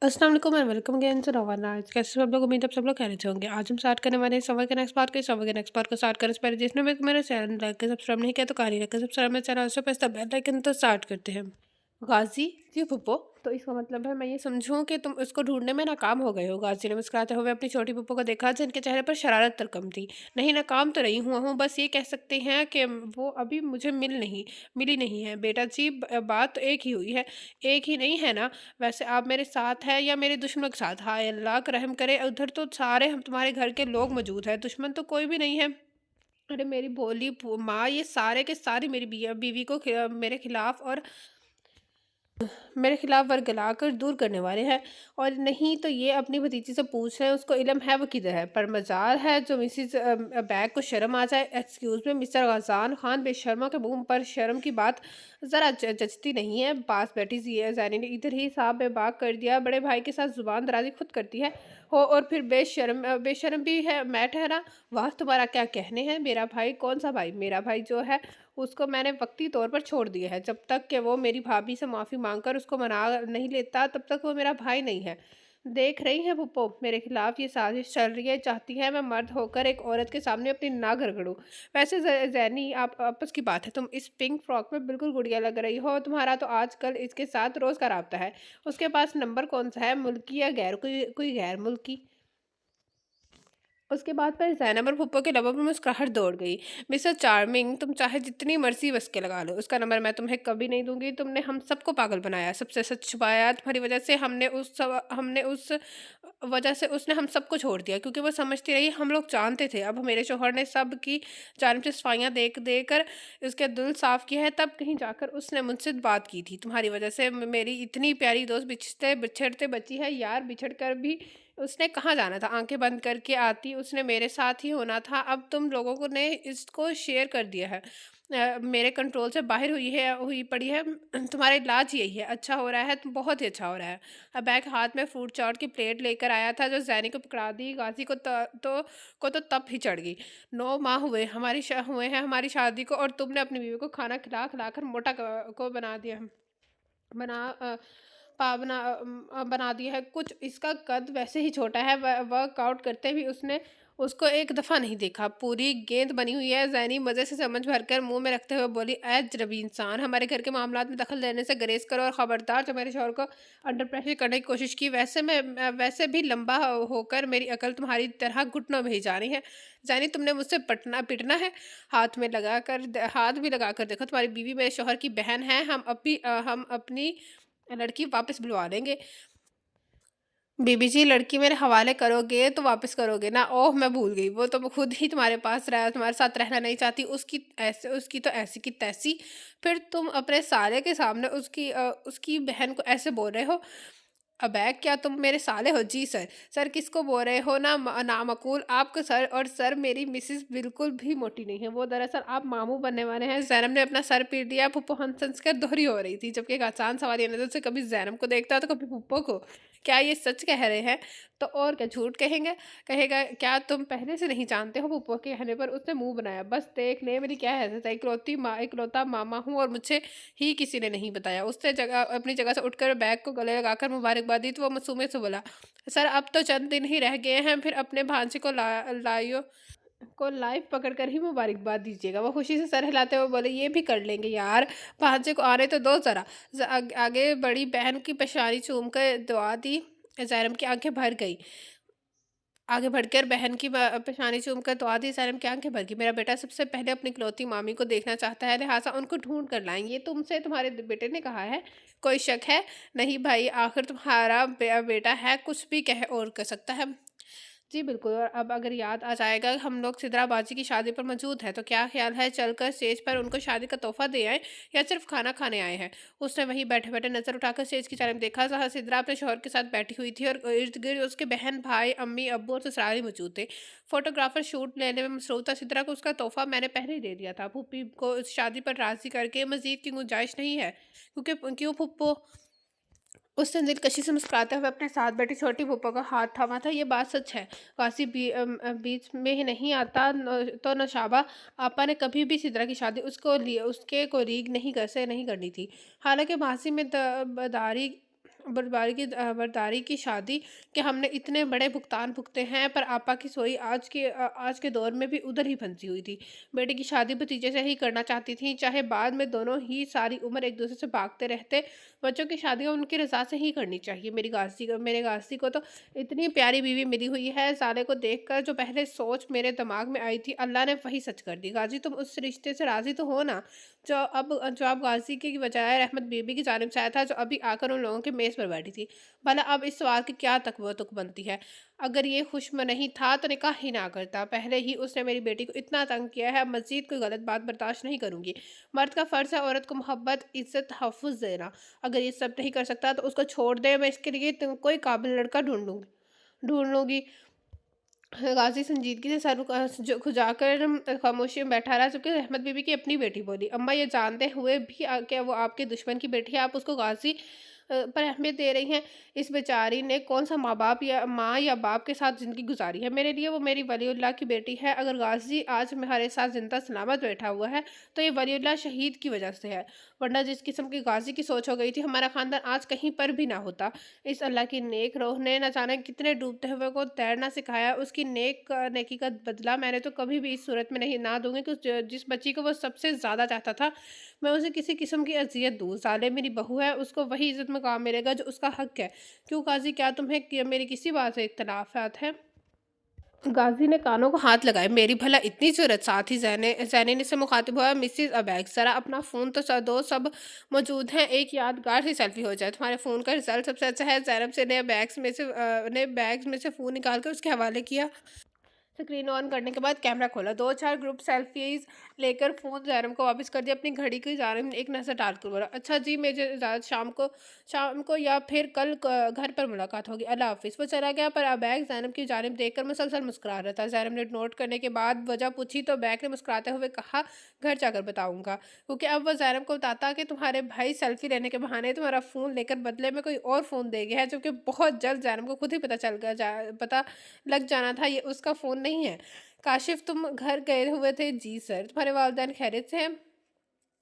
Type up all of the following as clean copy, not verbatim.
अस्सलाम वालेकुम and welcome again to रवाना। आज कैसे सब लोग, उम्मीद है आप सब लोग खैरियत से होंगे। आज हम स्टार्ट करने वाले हैं सफ़र के नेक्स्ट पार्ट को स्टार्ट करने से पहले जिसने मेरे चैनल लाइक कर सब्सक्राइब नहीं किया तो कहानी रखकर सब्सक्राइब मेरे चैनल से प्रेस द बेल आइकन। तो स्टार्ट करते हैं। गाजी जी फुप्पो। तो इसका मतलब है मैं ये समझूं कि तुम उसको ढूंढने में नाकाम हो गए हो। गाजी ने मुस्कुराते हुए अपनी छोटी फुप्पो को देखा जिनके चेहरे पर शरारत तर कम थी। नहीं, नाकाम तो नहीं हुआ हूँ, बस ये कह सकते हैं कि वो अभी मुझे मिली नहीं है। बेटा जी, बात तो एक ही हुई है। एक ही नहीं है ना? वैसे आप मेरे साथ है या मेरे दुश्मनों के साथ? हाय अल्लाह करहम करे, उधर तो सारे हम तुम्हारे घर के लोग मौजूद हैं, दुश्मन तो कोई भी नहीं है। अरे मेरी भोली माँ, ये सारे के सारे मेरी बीवी को मेरे खिलाफ और वर्गलाकर दूर करने वाले हैं। और नहीं तो ये अपनी भतीजी से पूछ रहे हैं उसको इल्म है वो किधर है। पर मजाल है जो मिसिज बैग को शर्म आ जाए। एक्सक्यूज में मिस्टर गजान खान, बेशर्मा के मुंह पर शर्म की बात ज़रा जचती नहीं है। पास बैठी जैनी ने इधर ही साहब बेबाक कर दिया। बड़े भाई के साथ जुबान दराजी खुद करती है हो और फिर बेशर्म भी है मैं ठहरा। वाह, तुम्हारा क्या कहने हैं। मेरा भाई? कौन सा भाई? मेरा भाई जो है उसको मैंने वक्ती तौर पर छोड़ दिया है। जब तक कि वो मेरी भाभी से माफ़ी मांगकर उसको मना नहीं लेता तब तक वो मेरा भाई नहीं है। देख रही हैं पुप्पो, मेरे खिलाफ ये साजिश चल रही है। चाहती है मैं मर्द होकर एक औरत के सामने अपनी नाक रगड़ूं। वैसे जैनी, आप आपस की बात है, तुम इस पिंक फ्रॉक में बिल्कुल गुड़िया लग रही हो। तुम्हारा तो आजकल इसके साथ रोज़ का राब्ता है। उसके पास नंबर कौन सा है, मुल्की या गैर कोई गैर मुल्की? उसके बाद पर ज़ैनब और फूफो के लबों पर मुस्कुराहट दौड़ गई। मिसेस चार्मिंग, तुम चाहे जितनी मर्ज़ी बस के लगा लो, उसका नंबर मैं तुम्हें कभी नहीं दूँगी। तुमने हम सबको पागल बनाया, सबसे सच छुपाया। तुम्हारी वजह से हमने उस वजह से उसने हम सबको छोड़ दिया क्योंकि वो समझती रही हम लोग जानते थे। अब मेरे शौहर ने सब की जानिब से सफाइयाँ देकर उसके दिल साफ़ किया है, तब कहीं जाकर उसने मुझसे बात की थी। तुम्हारी वजह से मेरी इतनी प्यारी दोस्त बिछड़ते बची है। यार, बिछड़ कर भी उसने कहाँ जाना था? आँखें बंद करके आती, उसने मेरे साथ ही होना था। अब तुम लोगों को ने इसको शेयर कर दिया है। मेरे कंट्रोल से बाहर हुई पड़ी है। तुम्हारा इलाज यही है। अच्छा हो रहा है, तो बहुत ही अच्छा हो रहा है। अबैक हाथ में फ्रूट चाट की प्लेट लेकर आया था जो ज़ैनी को पकड़ा दी। गाज़ी को तो तप ही चढ़ गई। 9 माह हुए हैं हमारी शादी को और तुमने अपनी बीवी को खाना खिला कर मोटा को बना दिया है। बना अ, बना दिया है। कुछ इसका कद वैसे ही छोटा है। वर्कआउट करते भी उसने उसको एक दफ़ा नहीं देखा। पूरी गेंद बनी हुई है। जैनी मज़े से चम्मच भरकर मुंह में रखते हुए बोली, ऐ अजनबी इंसान, हमारे घर के मामलात में दखल देने से गुरेज करो और ख़बरदार जो मेरे शौहर को अंडर प्रेशर करने की कोशिश की। वैसे भी लंबा होकर मेरी अकल तुम्हारी तरह घुटनों में ही जा रही है। जैनी, तुमने मुझसे पिटना है? हाथ भी लगा कर देखो, तुम्हारी बीवी मेरे शौहर की बहन है। हम अपनी लड़की वापस बुलवा लेंगे। बीबी जी, लड़की मेरे हवाले करोगे तो वापस करोगे ना? ओह, मैं भूल गई, वो तो खुद ही तुम्हारे साथ रहना नहीं चाहती। उसकी तो ऐसी की तैसी। फिर तुम अपने साले के सामने उसकी बहन को ऐसे बोल रहे हो? अबे, क्या तुम मेरे साले हो? जी सर। सर किसको बोल रहे हो? नामकूल, आपका सर। और सर, मेरी मिसिस बिल्कुल भी मोटी नहीं है। वो दरअसल आप मामू बनने वाले हैं। जैनब ने अपना सर पीट दिया। पुप्पो हंस कर दोहरी हो रही थी जबकि एक आसान सवाल ये नजर से कभी जैनब को देखता तो कभी पुप्पो को। क्या ये सच कह रहे हैं? तो और क्या झूठ कहेगा? क्या तुम पहले से नहीं जानते हो? पुप्पो के कहने पर उसने मुंह बनाया। बस देख ले, मेरी क्या हैसियत है। इकलौता मामा हूँ और मुझे ही किसी ने नहीं बताया। उसने अपनी जगह से उठकर बैग को गले लगाकर मुबारकबाद दी तो वो मासूमियत से बोला, सर अब तो चंद दिन ही रह गए हैं, फिर अपने भांजे को लाइव पकड़कर ही मुबारकबाद दीजिएगा। वो खुशी से सर हिलाते हुए बोले, ये भी कर लेंगे यार, भांजे को आने तो दो जरा। आगे बड़ी बहन की पेशानी चूम कर दुआ दी। जैनब की आंखें भर गई। आगे बढ़कर बहन की पेशानी चूमकर दुआ दी। सैलम की आंखें भर गई। मेरा बेटा सबसे पहले अपनी इकलौती मामी को देखना चाहता है, लिहाजा उनको ढूंढ कर लाएंगे। ये तुमसे तुम्हारे बेटे ने कहा है? कोई शक है? नहीं भाई, आखिर तुम्हारा बेटा है, कुछ भी कह और कर सकता है। जी बिल्कुल। और अब अगर याद आ जाएगा हम लोग सिद्रा बाजी की शादी पर मौजूद हैं तो क्या ख्याल है चलकर स्टेज पर उनको शादी का तोहफा दे आए या सिर्फ खाना खाने आए हैं? उसने वहीं बैठे बैठे नजर उठाकर स्टेज की तरफ देखा जहाँ सिद्रा अपने शौहर के साथ बैठी हुई थी और इर्द गिर्द उसके बहन भाई अम्मी अब्बू और ससुराली मौजूद थे। फोटोग्राफर शूट लेने में मसरूफ था। सिद्रा को उसका तोहफा मैंने पहले ही दे दिया था। फूफी को इस शादी पर राजी करके मजीद की गुंजाइश नहीं है। क्योंकि क्यों फुप्पो? उसने दिलकशी से मुस्कुराते हुए अपने साथ बैठी छोटी फूफा का हाथ थामा था। ये बात सच है। काशी बीच में ही नहीं आता तो नौशाबा आपा ने कभी भी सिद्रा की शादी उसके को रीग नहीं करनी थी। हालांकि मासी में बदारी बर्दारी की शादी कि हमने इतने बड़े भुगतान भुगते हैं, पर आपा की सोई आज के दौर में भी उधर ही फंसी हुई थी। बेटे की शादी भतीजे से ही करना चाहती थी, चाहे बाद में दोनों ही सारी उम्र एक दूसरे से भागते रहते। बच्चों की शादियाँ उनकी रज़ा से ही करनी चाहिए। मेरे गासी को तो इतनी प्यारी बीवी मिली हुई है। साले को देखकर जो पहले सोच मेरे दिमाग में आई थी, अल्लाह ने वही सच कर दी। गाजी, तुम उस रिश्ते से राज़ी तो हो ना? जो अब गाज़ी की बजाय रहमत बीबी की जानिब से आया था, जो अभी आकर उन लोगों के मेज़ पर बैठी थी। भला अब इस सवाल की क्या तुक बनती है? अगर ये खुशम नहीं था तो निकाह ही ना करता। पहले ही उसने मेरी बेटी को इतना तंग किया है, अब मज़ीद कोई गलत बात बर्दाश्त नहीं करूँगी। मर्द का फ़र्ज़ है औरत को मोहब्बत, इज़्ज़त, तहफ़्फ़ुज़ देना। अगर ये सब नहीं कर सकता तो उसको छोड़ दे, मैं इसके लिए कोई काबिल लड़का ढूँढ लूँगी। गाज़ी संजीदगी से खुजाकर खामोशी में बैठा रहा, जबकि रहमत बीबी की अपनी बेटी बोली, अम्मा ये जानते हुए भी क्या वो आपके दुश्मन की बेटी है, आप उसको गाज़ी पर अहमियत दे रही हैं? इस बेचारी ने कौन सा माँ या बाप के साथ ज़िंदगी गुजारी है? मेरे लिए वो मेरी वलीउल्लाह की बेटी है। अगर गाज़ी आज हमारे साथ ज़िंदा सलामत बैठा हुआ है तो ये वलीउल्लाह शहीद की वजह से है, वरना जिस किस्म की गाज़ी की सोच हो गई थी, हमारा ख़ानदान आज कहीं पर भी ना होता। इस अल्लाह की नेक रूह ने न जाने कितने डूबते हुए को तैरना सिखाया। उसकी नेकी का बदला मैंने तो कभी भी इस सूरत में नहीं ना दूंगी कि जिस बच्ची को वो सबसे ज़्यादा चाहता था, मैं उसे किसी किस्म की अजियत दूँ। साले मेरी बहू है, उसको वही इज्जत में काम मिलेगा जो उसका हक है। क्यों काजी, क्या तुम्हें मेरी किसी बात से इख्तलाफात है? गाजी ने कानों को हाथ लगाए। मेरी भला इतनी जरूरत? साथ ही जैनी ने से मुखातिब हुआ, मिसिज अबैग जरा अपना फ़ोन तो दो, सब मौजूद हैं, एक यादगार सी सेल्फी हो जाए। तुम्हारे फ़ोन का रिजल्ट सबसे अच्छा है। जैनब से ने बैग्स में से फ़ोन निकाल कर उसके हवाले किया। स्क्रीन ऑन करने के बाद कैमरा खोला, दो चार ग्रुप सेल्फीज लेकर फ़ोन जैनब को वापस कर दिया। अपनी घड़ी की जानिब में एक नज़र डाल कर बोला, अच्छा जी, मुझे इजाज़त, शाम को या फिर कल घर पर मुलाकात होगी, अल्लाह हाफिज़। वो चला गया, पर अबैग जैनब की जानिब देखकर मुसलसल मुस्कुरा रहा था। जैनब ने नोट करने के बाद वजह पूछी तो अबैग ने मुस्कुराते हुए कहा, घर जाकर बताऊँगा। क्योंकि अब वह जैनब को बताता कि तुम्हारे भाई सेल्फी लेने के बहाने तुम्हारा फ़ोन लेकर बदले में कोई और फ़ोन दे गया है, जो कि बहुत जल्द जैनब को खुद ही पता लग जाना था, ये उसका फ़ोन नहीं है। काशिफ़, तुम घर गए हुए थे? जी सर। तुम्हारे वालिदैन खैरियत से हैं?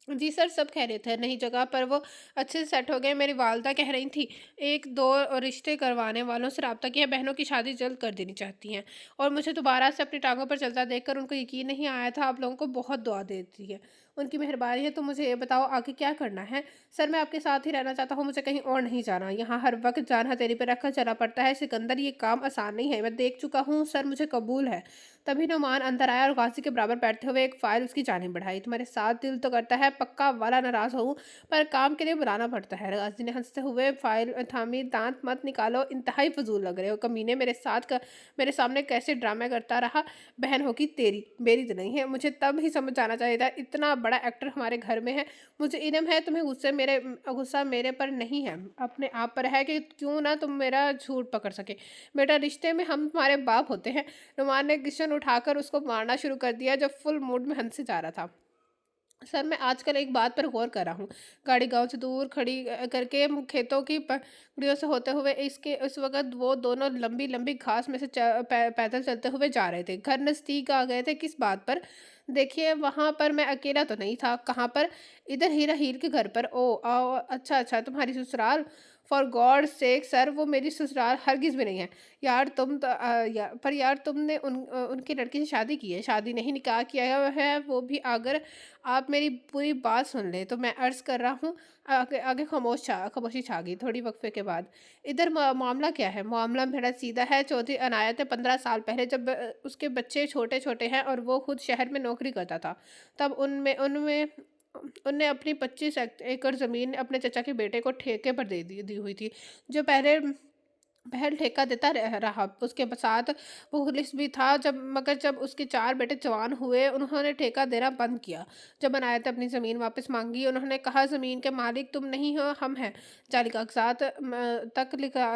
जी सर, सब खैरियत है। नई जगह पर वो अच्छे से सेट हो गए। मेरी वालिदा कह रही थी, एक दो रिश्ते करवाने वालों से राब्ता किया, बहनों की शादी जल्द कर देनी चाहती हैं। और मुझे दोबारा से अपनी टांगों पर चलता देखकर उनको यकीन नहीं आया था। आप लोगों को बहुत दुआ देती है, उनकी मेहरबानी है। तो मुझे ये बताओ आगे क्या करना है? सर, मैं आपके साथ ही रहना चाहता हूँ, मुझे कहीं और नहीं जाना। यहाँ हर वक्त जान हथेली पर रखकर चला पड़ता है। सिकंदर, ये काम आसान नहीं है, मैं देख चुका हूँ। सर, मुझे कबूल है। तभी नुमान अंदर आया और गाजी के बराबर बैठते हुए एक फाइल उसकी जानिब बढ़ाई। तुम्हारे साथ दिल तो करता है पक्का वाला नाराज हूँ, पर काम के लिए बुलाना पड़ता है। गाजी ने हंसते हुए फाइल थामी, दांत मत निकालो, इंतहाई फजूल लग रहे हो। कमीने, मेरे सामने कैसे ड्रामा करता रहा। बहन होगी तेरी, मेरी तो नहीं है। मुझे तब ही समझ आना चाहिए था, इतना बड़ा एक्टर हमारे घर में है। मुझे इल्म है तुम्हें गुस्सा मेरे पर नहीं है, अपने आप पर है कि क्यों ना तुम मेरा झूठ पकड़ सके। बेटा, रिश्ते में हम तुम्हारे बाप होते हैं। नुमान ने किशन उठाकर उसको मारना शुरू कर दिया, जब फुल मूड में हंसे जा रहा था। सर, मैं आजकल एक बात पर गौर कर रहा हूँ। गाड़ी गांव से दूर खड़ी करके खेतों की पगड़ियों से होते हुए इसके उस वक़्त वो दोनों लंबी लंबी घास में से पैदल चलते हुए जा रहे थे। घर नज़दीक आ गए थे। किस बात पर? देखिए, वहाँ पर मैं अकेला तो नहीं था। कहाँ पर? इधर हीरा हीर के घर पर। ओह, आओ, अच्छा अच्छा, तुम्हारी ससुराल? फॉर गॉड सेक सर, वो मेरी ससुराल हरगिज़ भी नहीं है। यार, तुमने उनकी लड़की से शादी की है? शादी नहीं, निकाह किया है, वो भी। अगर आप मेरी पूरी बात सुन लें तो मैं अर्ज़ कर रहा हूँ। आगे आगे खामोशी छा गई। थोड़ी वक्फे के बाद, इधर मामला क्या है? मामला बड़ा सीधा है। चौधरी अनायत है, 15 साल पहले जब उसके बच्चे छोटे छोटे हैं और वो खुद शहर में नौकरी करता था, तब उनमें उनमें उनने अपनी 25 एकड़ ज़मीन अपने चचा के बेटे को ठेके पर दी हुई थी, जो पहल ठेका देता रहा। उसके साथ वो पुलिस भी था, मगर जब उसके 4 बेटे जवान हुए, उन्होंने ठेका देना बंद किया। जब अनायत ने अपनी ज़मीन वापस मांगी, उन्होंने कहा, ज़मीन के मालिक तुम नहीं हो, हम हैं। जाली कागजात तक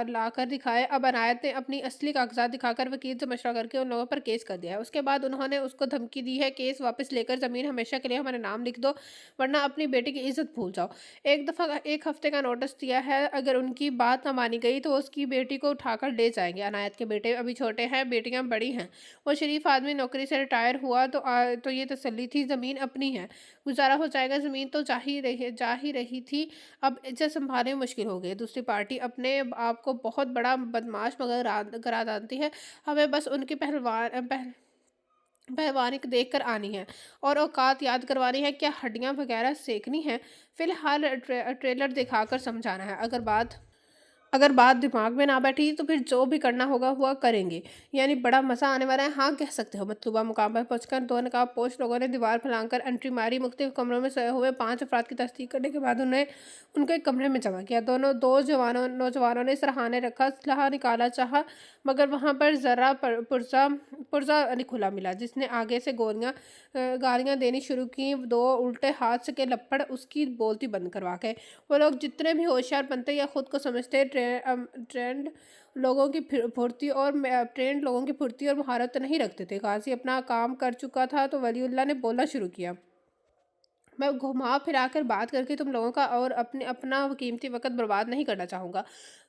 ला कर दिखाए। अब अनायत ने अपनी असली कागजात दिखाकर वकील से मशवरा करके उन लोगों पर केस कर दिया है। उसके बाद उन्होंने उसको धमकी दी है, केस वापस लेकर ज़मीन हमेशा के लिए हमारे नाम लिख दो, वरना अपनी बेटी की इज्जत भूल जाओ। एक हफ्ते का नोटिस दिया है, अगर उनकी बात ना मानी गई तो उसकी बेटी को उठाकर ले जाएंगे। अनायत के बेटे अभी छोटे हैं, बेटियां बड़ी हैं। वो शरीफ आदमी नौकरी से रिटायर हुआ तो ये तसल्ली थी, ज़मीन अपनी है, गुजारा हो जाएगा। ज़मीन तो जा ही रही थी, अब इज्जत संभालनी मुश्किल हो गई। दूसरी पार्टी अपने आप को बहुत बड़ा बदमाश मगर करा जानती है। हमें बस उनकी पहलवानी को देख कर आनी है और औकात याद करवानी है, क्या हड्डियां वगैरह सेकनी है। फिलहाल ट्रेलर दिखाकर समझाना है। अगर बात दिमाग में ना बैठी तो फिर जो भी करना होगा हुआ करेंगे। यानी बड़ा मज़ा आने वाला है, हाँ कह सकते हो। मतलूबा मुकाम पर पहुंचकर दो नकाबपोश लोगों ने दीवार फैलाकर एंट्री मारी। मुख्तलिफ कमरों में सोए हुए 5 अफराद की तस्दीक करने के बाद उन्हें उनके कमरे में जमा किया। दो नौजवानों ने सराहाने रखा, असलहा निकाला चाहा, मगर वहाँ पर ज़रा पुर्जा पुर्जा नहीं खुला मिला, जिसने आगे से गालियाँ देनी शुरू की। दो उल्टे हाथ के लपड़ उसकी बोलती बंद करवा गए। वो लोग जितने भी होशियार बनते या खुद को समझते, ट्रेंड लोगों की फुर्ती और महारत तो नहीं रखते थे। गाजी अपना काम कर चुका था तो वलीउल्लाह ने बोलना शुरू किया। मैं घुमा फिरा कर बात करके तुम लोगों का और अपना कीमती वक्त बर्बाद नहीं करना चाहूँगा।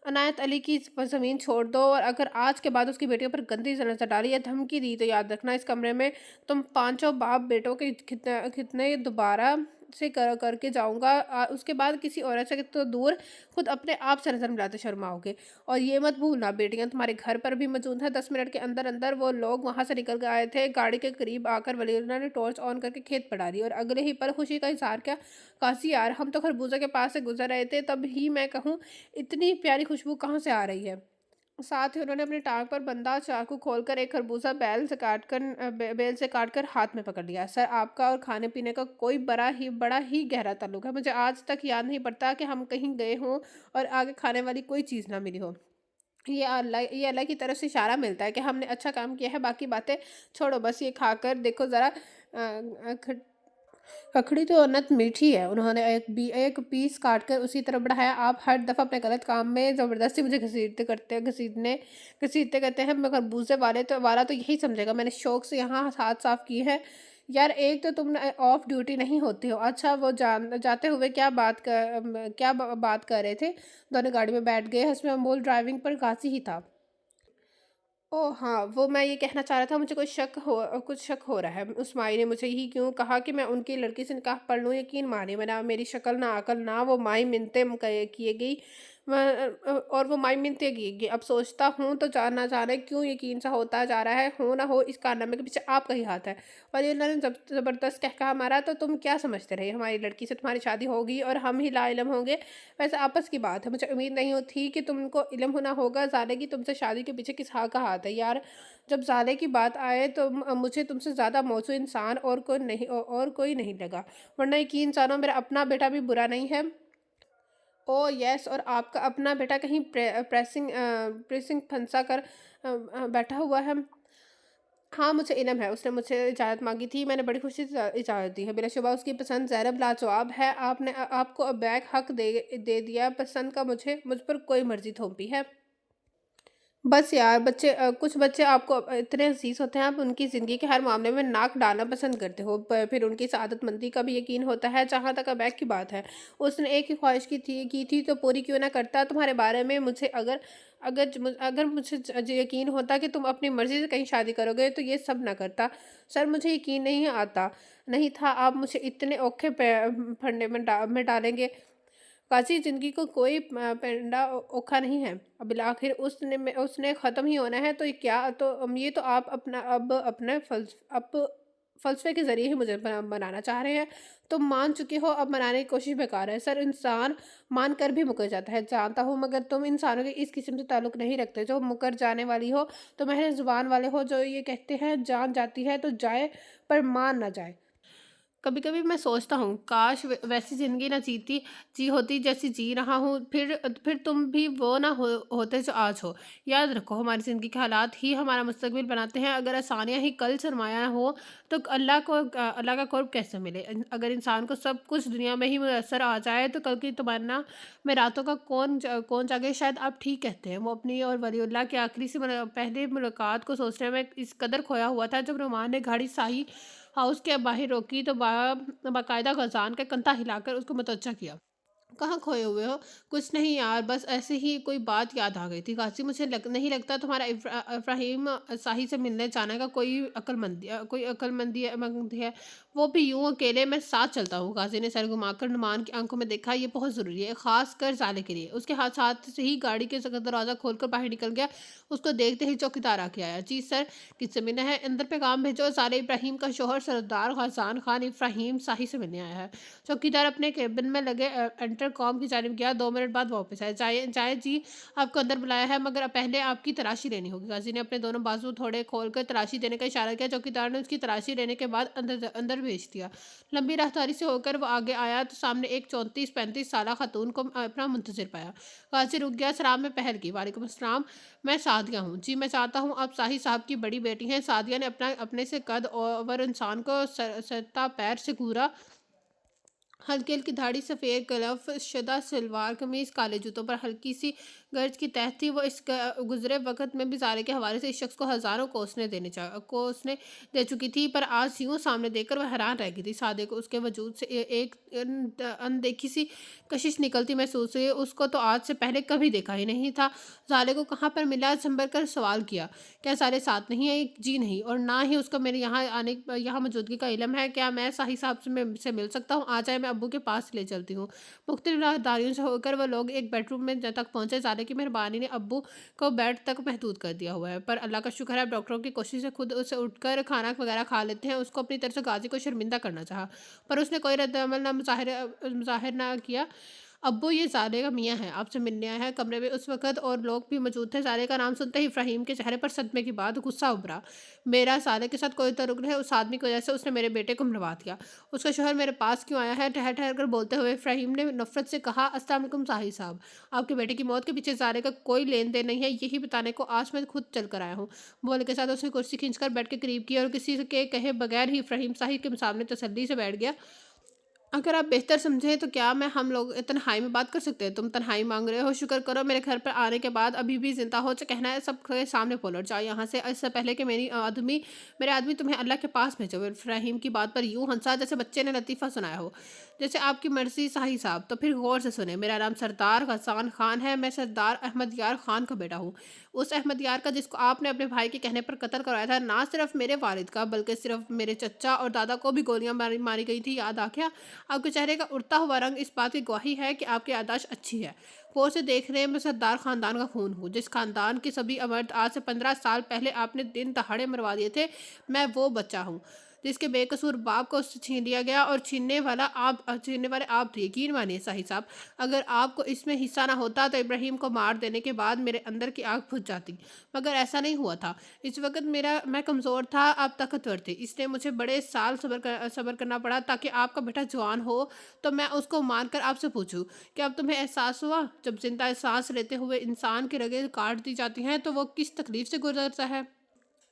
अनायत अली की ज़मीन छोड़ दो, और अगर आज के बाद उसकी बेटियों पर गंदी नजर डाली या धमकी दी तो याद रखना, इस कमरे में तुम पांचों बाप बेटों के कितने दोबारा से करके जाऊंगा। उसके बाद किसी औरत से तो दूर, खुद अपने आप से नजर मिलाते शर्माओगे। और ये मत भूलना, बेटियां तुम्हारे घर पर भी मौजूद हैं। 10 मिनट के अंदर अंदर वो लोग वहां से निकल के आए थे। गाड़ी के करीब आकर वलीउल्लाह ने टॉर्च ऑन करके खेत पर डाली और अगले ही पल खुशी का इजहार किया। काशी यार, हम तो खरबूजा के पास से गुजर रहे थे, तब ही मैं कहूँ इतनी प्यारी खुशबू कहाँ से आ रही है। साथ ही उन्होंने अपनी टांग पर बंधा चाकू खोलकर एक खरबूजा बेल से काटकर हाथ में पकड़ लिया। सर, आपका और खाने पीने का कोई बड़ा ही गहरा ताल्लुक है। मुझे आज तक याद नहीं पड़ता कि हम कहीं गए हों और आगे खाने वाली कोई चीज़ ना मिली हो। ये अल्लाह की तरफ से इशारा मिलता है कि हमने अच्छा काम किया है। बाकी बातें छोड़ो, बस ये खाकर देखो ज़रा। ककड़ी तो अनंत मीठी है। उन्होंने एक पीस काट कर उसी तरफ बढ़ाया। आप हर दफ़ा अपने गलत काम में ज़बरदस्ती मुझे घसीटते करते हैं, मगर बूझे वाला तो यही समझेगा मैंने शौक से यहाँ हाथ साफ किए हैं। यार, एक तो तुम ऑफ ड्यूटी नहीं होती हो। अच्छा, वो जाते हुए क्या बात कर रहे थे। दोनों गाड़ी में बैठ गए। हस्बैंड अमूल ड्राइविंग पर गाजी ही था। ओह हाँ, वो मैं ये कहना चाह रहा था, मुझे कुछ शक हो रहा है। उस माई ने मुझे ही क्यों कहा कि मैं उनकी लड़की से निकाह पढ़ लूँ। यकीन मानिए, मैं ना मेरी शक्ल ना अकल, ना वो माई मिन्नतें किए गई। और वो माई मिन्नतें की गई। अब सोचता हूँ तो ना जाने क्यों यकीन सा होता जा रहा है। हो ना हो इस कारनामे के पीछे आपका ही हाथ है। और ये ने जब ज़बरदस्त कहकहा मारा, तो तुम क्या समझते रहे हमारी लड़की से तुम्हारी शादी होगी और हम ही लाइलम होंगे। वैसे आपस की बात है, मुझे उम्मीद नहीं थी कि तुमको इल्म होना होगा ज़ाले की तुमसे शादी के पीछे किस हाँ का हाथ है। यार, जब ज़ाले की बात आए तो मुझे तुमसे ज़्यादा मौजू इंसान और कोई नहीं लगा। वरना यकीन जानो, मेरा अपना बेटा भी बुरा नहीं है। ओह यस, और आपका अपना बेटा कहीं प्रेसिंग फंसा कर बैठा हुआ है। हाँ, मुझे इल्म है। उसने मुझसे इजाज़त मांगी थी, मैंने बड़ी खुशी से इजाज़त दी है। बिलाशुबा उसकी पसंद ज़ैनब लाजवाब है। आपको बैक हक दे दिया। पसंद का मुझ पर कोई मर्जी थोपी है। बस यार, कुछ बच्चे आपको इतने अजीज होते हैं, आप उनकी ज़िंदगी के हर मामले में नाक डालना पसंद करते हो। फिर उनकी सआदतमंदी का भी यकीन होता है। जहाँ तक अबैक की बात है, उसने एक ही ख्वाहिश की थी तो पूरी क्यों ना करता। तुम्हारे बारे में मुझे अगर मुझे यकीन होता कि तुम अपनी मर्जी से कहीं शादी करोगे तो ये सब ना करता। सर, मुझे यकीन नहीं था आप मुझे इतने औखे फंडे में डालेंगे। काशी जिंदगी को कोई पेंडा ओखा नहीं है। अब आखिर उसने ख़त्म ही होना है, तो ये तो आप अपने फलसफे के ज़रिए ही मुझे बनाना चाह रहे हैं। तुम मान चुके हो, अब मनाने की कोशिश बेकार है। सर, इंसान मान कर भी मुकर जाता है, जानता हूँ, मगर तुम इंसानों के इस किस्म से ताल्लुक़ नहीं रखते जो मुकर जाने वाली हो। तो महज ज़ुबान वाले हो जो ये कहते हैं जान जाती है तो जाए, पर मान ना जाए। कभी कभी मैं सोचता हूँ, काश वैसी जिंदगी ना जी होती जैसी जी रहा हूँ। फिर तुम भी वो ना होते जो आज हो। याद रखो, हमारी ज़िंदगी के हालात ही हमारा मुस्तकबिल बनाते हैं। अगर आसानियाँ ही कल सरमाया हो तो अल्लाह का कुर्ब कैसे मिले। अगर इंसान को सब कुछ दुनिया में ही मुयसर आ जाए तो कल की तमन्ना में रातों का कौन जागे। शायद आप ठीक कहते हैं। वो अपनी और वलीउल्लाह की आखिरी से पहले मुलाकात को सोचने में इस कदर खोया हुआ था। जब रुमान ने गाड़ी शाही हाउस के बाहर रोकी तो बाकायदा गजान का कंधा हिलाकर उसको मुतवज्जा किया। कहाँ खोए हुए हो? कुछ नहीं यार, बस ऐसे ही कोई बात याद आ गई थी। काशी, मुझे नहीं लगता तुम्हारा इब्राहिम शाही से मिलने जाने का कोई अक्लमंदी मंदी है। वो भी यूँ अकेले, मैं साथ चलता हूँ। काशी ने सर घुमाकर नुमान की आंखों में देखा। ये बहुत ज़रूरी है, खास कर ज़ाले के लिए। उसके हाथ साथ से ही गाड़ी के दरवाज़ा खोलकर बाहर निकल गया। उसको देखते ही चौकीदार आके आया। जी सर, किससे मिलना है? अंदर पैगाम भेजो। ज़ाले इब्राहिम का शौहर सरदार हसन खान इब्राहिम शाही से मिलने आया है। चौकीदार अपने केबिन में लगे इंटरकॉम की जानिब गया। 2 मिनट बाद वापस आया। जाए जाए जी, आपको अंदर बुलाया है, मगर पहले आपकी तलाशी लेनी होगी। गाजी ने अपने दोनों बाजू थोड़े खोलकर तलाशी देने का इशारा किया। चौकीदार ने उसकी तलाशी लेने के बाद अंदर अंदर भेज दिया। लंबी राहदारी से होकर वो आगे आया तो सामने एक 34-35 साला खातून को अपना मुंतजिर पाया। गाजी रुक गया, सलाम में पहल की। वालेकुम अस्सलाम, मैं सादिया हूँ। जी, मैं चाहता हूँ आप शाही साहब की बड़ी बेटी हैं। सादिया ने अपने से कद और इंसान को सरता पैर से घूरा। हल्की हल्की दाढ़ी, सफ़ेद गलफ शुदा सलवार कमीज़, काले जूतों पर हल्की सी गर्ज की तह थी। वो इस गुजरे वक्त में भी ज़ारे के हवाले से इस शख्स को हज़ारों कोसने दे चुकी थी, पर आज यूँ सामने देखकर वह हैरान रह गई थी। सादे को उसके वजूद से एक अनदेखी सी कशिश निकलती महसूस हुई। उसको तो आज से पहले कभी देखा ही नहीं था। ज़ाले को कहाँ पर मिला, संभल कर सवाल किया। क्या सारे साथ नहीं है? जी नहीं, और ना ही उसको मेरे यहाँ मौजूदगी का इलम है। क्या मैं साही साहब से मिल सकता हूँ? आ जाए, मैं अब्बू के पास ले चलती हूँ। मुख्तलिफ राहदारियों से होकर वो लोग एक बेडरूम में तक पहुँचे। ज़ाले की मेहरबानी ने अब्बू को बेड तक महदूद कर दिया हुआ है, पर अल्लाह का शुक्र है डॉक्टरों की कोशिश से खुद उसे उठकर खाना वगैरह खा लेते हैं। उसको अपनी तरफ से गाजी को शर्मिंदा करना चाहा, पर उसने कोई रद्द-अमल ना ज़ाहिर ना किया। अब्बू, ये ज़ाले का मियाँ है, आपसे मिलने आया है। कमरे में उस वक़्त और लोग भी मौजूद थे। ज़ाले का नाम सुनते ही इब्राहिम के चेहरे पर सदमे के बाद गुस्सा उभरा। मेरा ज़ाले के साथ कोई ताल्लुक नहीं है। उस आदमी की वजह से उसने मेरे बेटे को मरवा दिया। उसका शौहर मेरे पास क्यों आया है? ठहर-ठहर कर बोलते हुए इब्राहिम ने नफ़रत से कहा, अस्सलाम वालेकुम साहिब साहब। आपके बेटे की मौत के पीछे ज़ाले का कोई लेन-देन नहीं है, यही बताने को आज मैं खुद चल कर आया हूँ। बोलने के साथ उसने कुर्सी खींचकर बेड के करीब की और किसी के कहे बगैर ही इब्राहिम साहिब के सामने तसल्ली से बैठ गया। अगर आप बेहतर समझें तो क्या मैं हम लोग तन्हाई में बात कर सकते हैं? तुम तन्हाई माँग रहे हो, शुक्र करो मेरे घर पर आने के बाद अभी भी ज़िंदा हो। जो कहना है सबके सामने बोलो, जाओ यहाँ से, इससे पहले कि मेरे आदमी तुम्हें अल्लाह के पास भेजो। इब्राहिम की बात पर यूँ हँसा जैसे बच्चे ने लतीफ़ा सुनाया हो। जैसे आपकी मर्ज़ी साहिब साहब, तो फिर गौर से सुनें। मेरा नाम सरदार हसन खान है, मैं सरदार अहमद यार खान का बेटा हूँ। उस अहमद यार का जिसको आपने अपने भाई के कहने पर कत्ल करवाया था। ना सिर्फ़ मेरे वालिद का, बल्कि सिर्फ़ मेरे चचा और दादा को भी गोलियाँ मारी मारी गई थी, याद आ गया? आपके चेहरे का उड़ता हुआ रंग इस बात की गवाही है कि आपकी याददाश्त अच्छी है। गौर से देख रहे हैं, मैं सरदार ख़ानदान का खून हूँ। जिस ख़ानदान के सभी मर्द आज से 15 साल पहले आपने दिन दहाड़े मरवा दिए थे, मैं वो बच्चा हूँ जिसके बेकसूर बाप को उससे छीन लिया गया, और छीनने वाले आप थे। यकीन मानिए साहिब साहब, अगर आपको इसमें हिस्सा ना होता तो इब्राहिम को मार देने के बाद मेरे अंदर की आग बुझ जाती, मगर ऐसा नहीं हुआ था। इस वक़्त मैं कमज़ोर था, आप ताकतवर थे, इसलिए मुझे बड़े साल सब्र करना पड़ा ताकि आपका बेटा जवान हो तो मैं उसको मारकर आपसे पूछूँ, क्या अब तुम्हें एहसास हुआ? जब ज़िंदा साँस लेते हुए इंसान की रगें काट दी जाती हैं तो वो किस तकलीफ़ से गुज़रता है।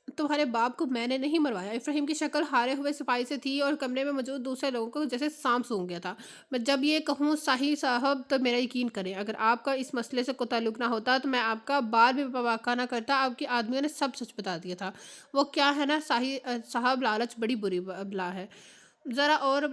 तुम्हारे बाप को मैंने नहीं मरवाया। इब्राहिम की शक्ल हारे हुए सिपाही से थी और कमरे में मौजूद दूसरे लोगों को जैसे सांप सूंघ गया था। मैं जब ये कहूँ साही साहब, तो मेरा यकीन करें, अगर आपका इस मसले से कोई ताल्लुक ना होता तो मैं आपका बाल भी बवाका ना करता। आपकी आदमियों ने सब सच बता दिया था। वो क्या है ना साहब, लालच बड़ी बुरी बला है। ज़रा और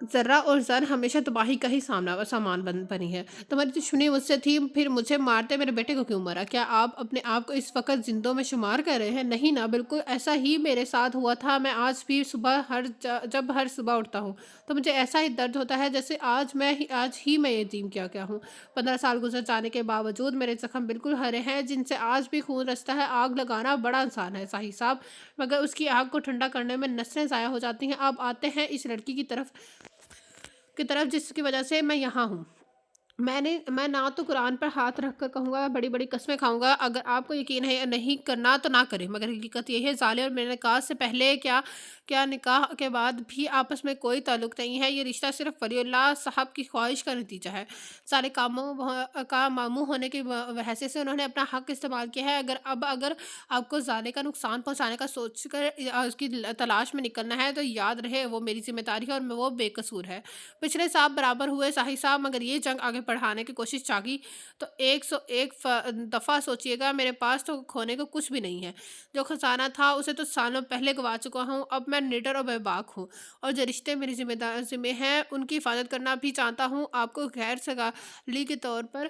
ज़र्रा और ज़र हमेशा तबाही का ही सामान बनी है। तुम्हारी दुश्मनी मुझसे थी, फिर मुझे मारते मेरे बेटे को क्यों मारा? क्या आप अपने आप को इस वक़्त ज़िंदों में शुमार कर रहे हैं? नहीं ना, बिल्कुल ऐसा ही मेरे साथ हुआ था। मैं आज भी जब हर सुबह उठता हूँ, तो मुझे ऐसा ही दर्द होता है जैसे आज ही मैं यतीम किया गया हूँ। 15 साल गुज़र जाने के बावजूद मेरे ज़ख्म बिल्कुल हरे हैं, जिनसे आज भी खून रिसता है। आग लगाना बड़ा आसान है साहिब साहब, मगर उसकी आग को ठंडा करने में नस्लें ज़ाया हो जाती हैं। अब आते हैं इस लड़की की तरफ जिसकी वजह से मैं यहाँ हूँ। मैं ना तो कुरान पर हाथ रख कर कहूँगा, बड़ी-बड़ी कस्में खाऊँगा, अगर आपको यकीन है या नहीं करना तो ना करें, मगर हकीकत यही है, ज़ाले और मेरे निकाह से पहले क्या क्या निकाह के बाद भी आपस में कोई ताल्लुक नहीं है। ये रिश्ता सिर्फ़ वलीउल्लाह साहब की ख़्वाहिश का नतीजा है। सारे कामों का मामूँ होने की हैसियत से उन्होंने अपना हक़ इस्तेमाल किया है। अगर आपको ज़ाले का नुकसान पहुँचाने का सोच कर उसकी तलाश में निकलना है, तो याद रहे वो मेरी ज़िम्मेदारी है और वो बेकसूर है। पिछले साल बराबर हुए साहिब साहब, मगर ये जंग आगे पढ़ाने की कोशिश जागी तो 101 दफ़ा सोचिएगा, मेरे पास तो खोने को कुछ भी नहीं है। जो खजाना था उसे तो सालों पहले गवा चुका हूँ, अब मैं निडर और बेबाक हूँ। और जो रिश्ते मेरी ज़िम्मे हैं उनकी हिफाज़त करना भी चाहता हूँ। आपको गैर सगाली के तौर पर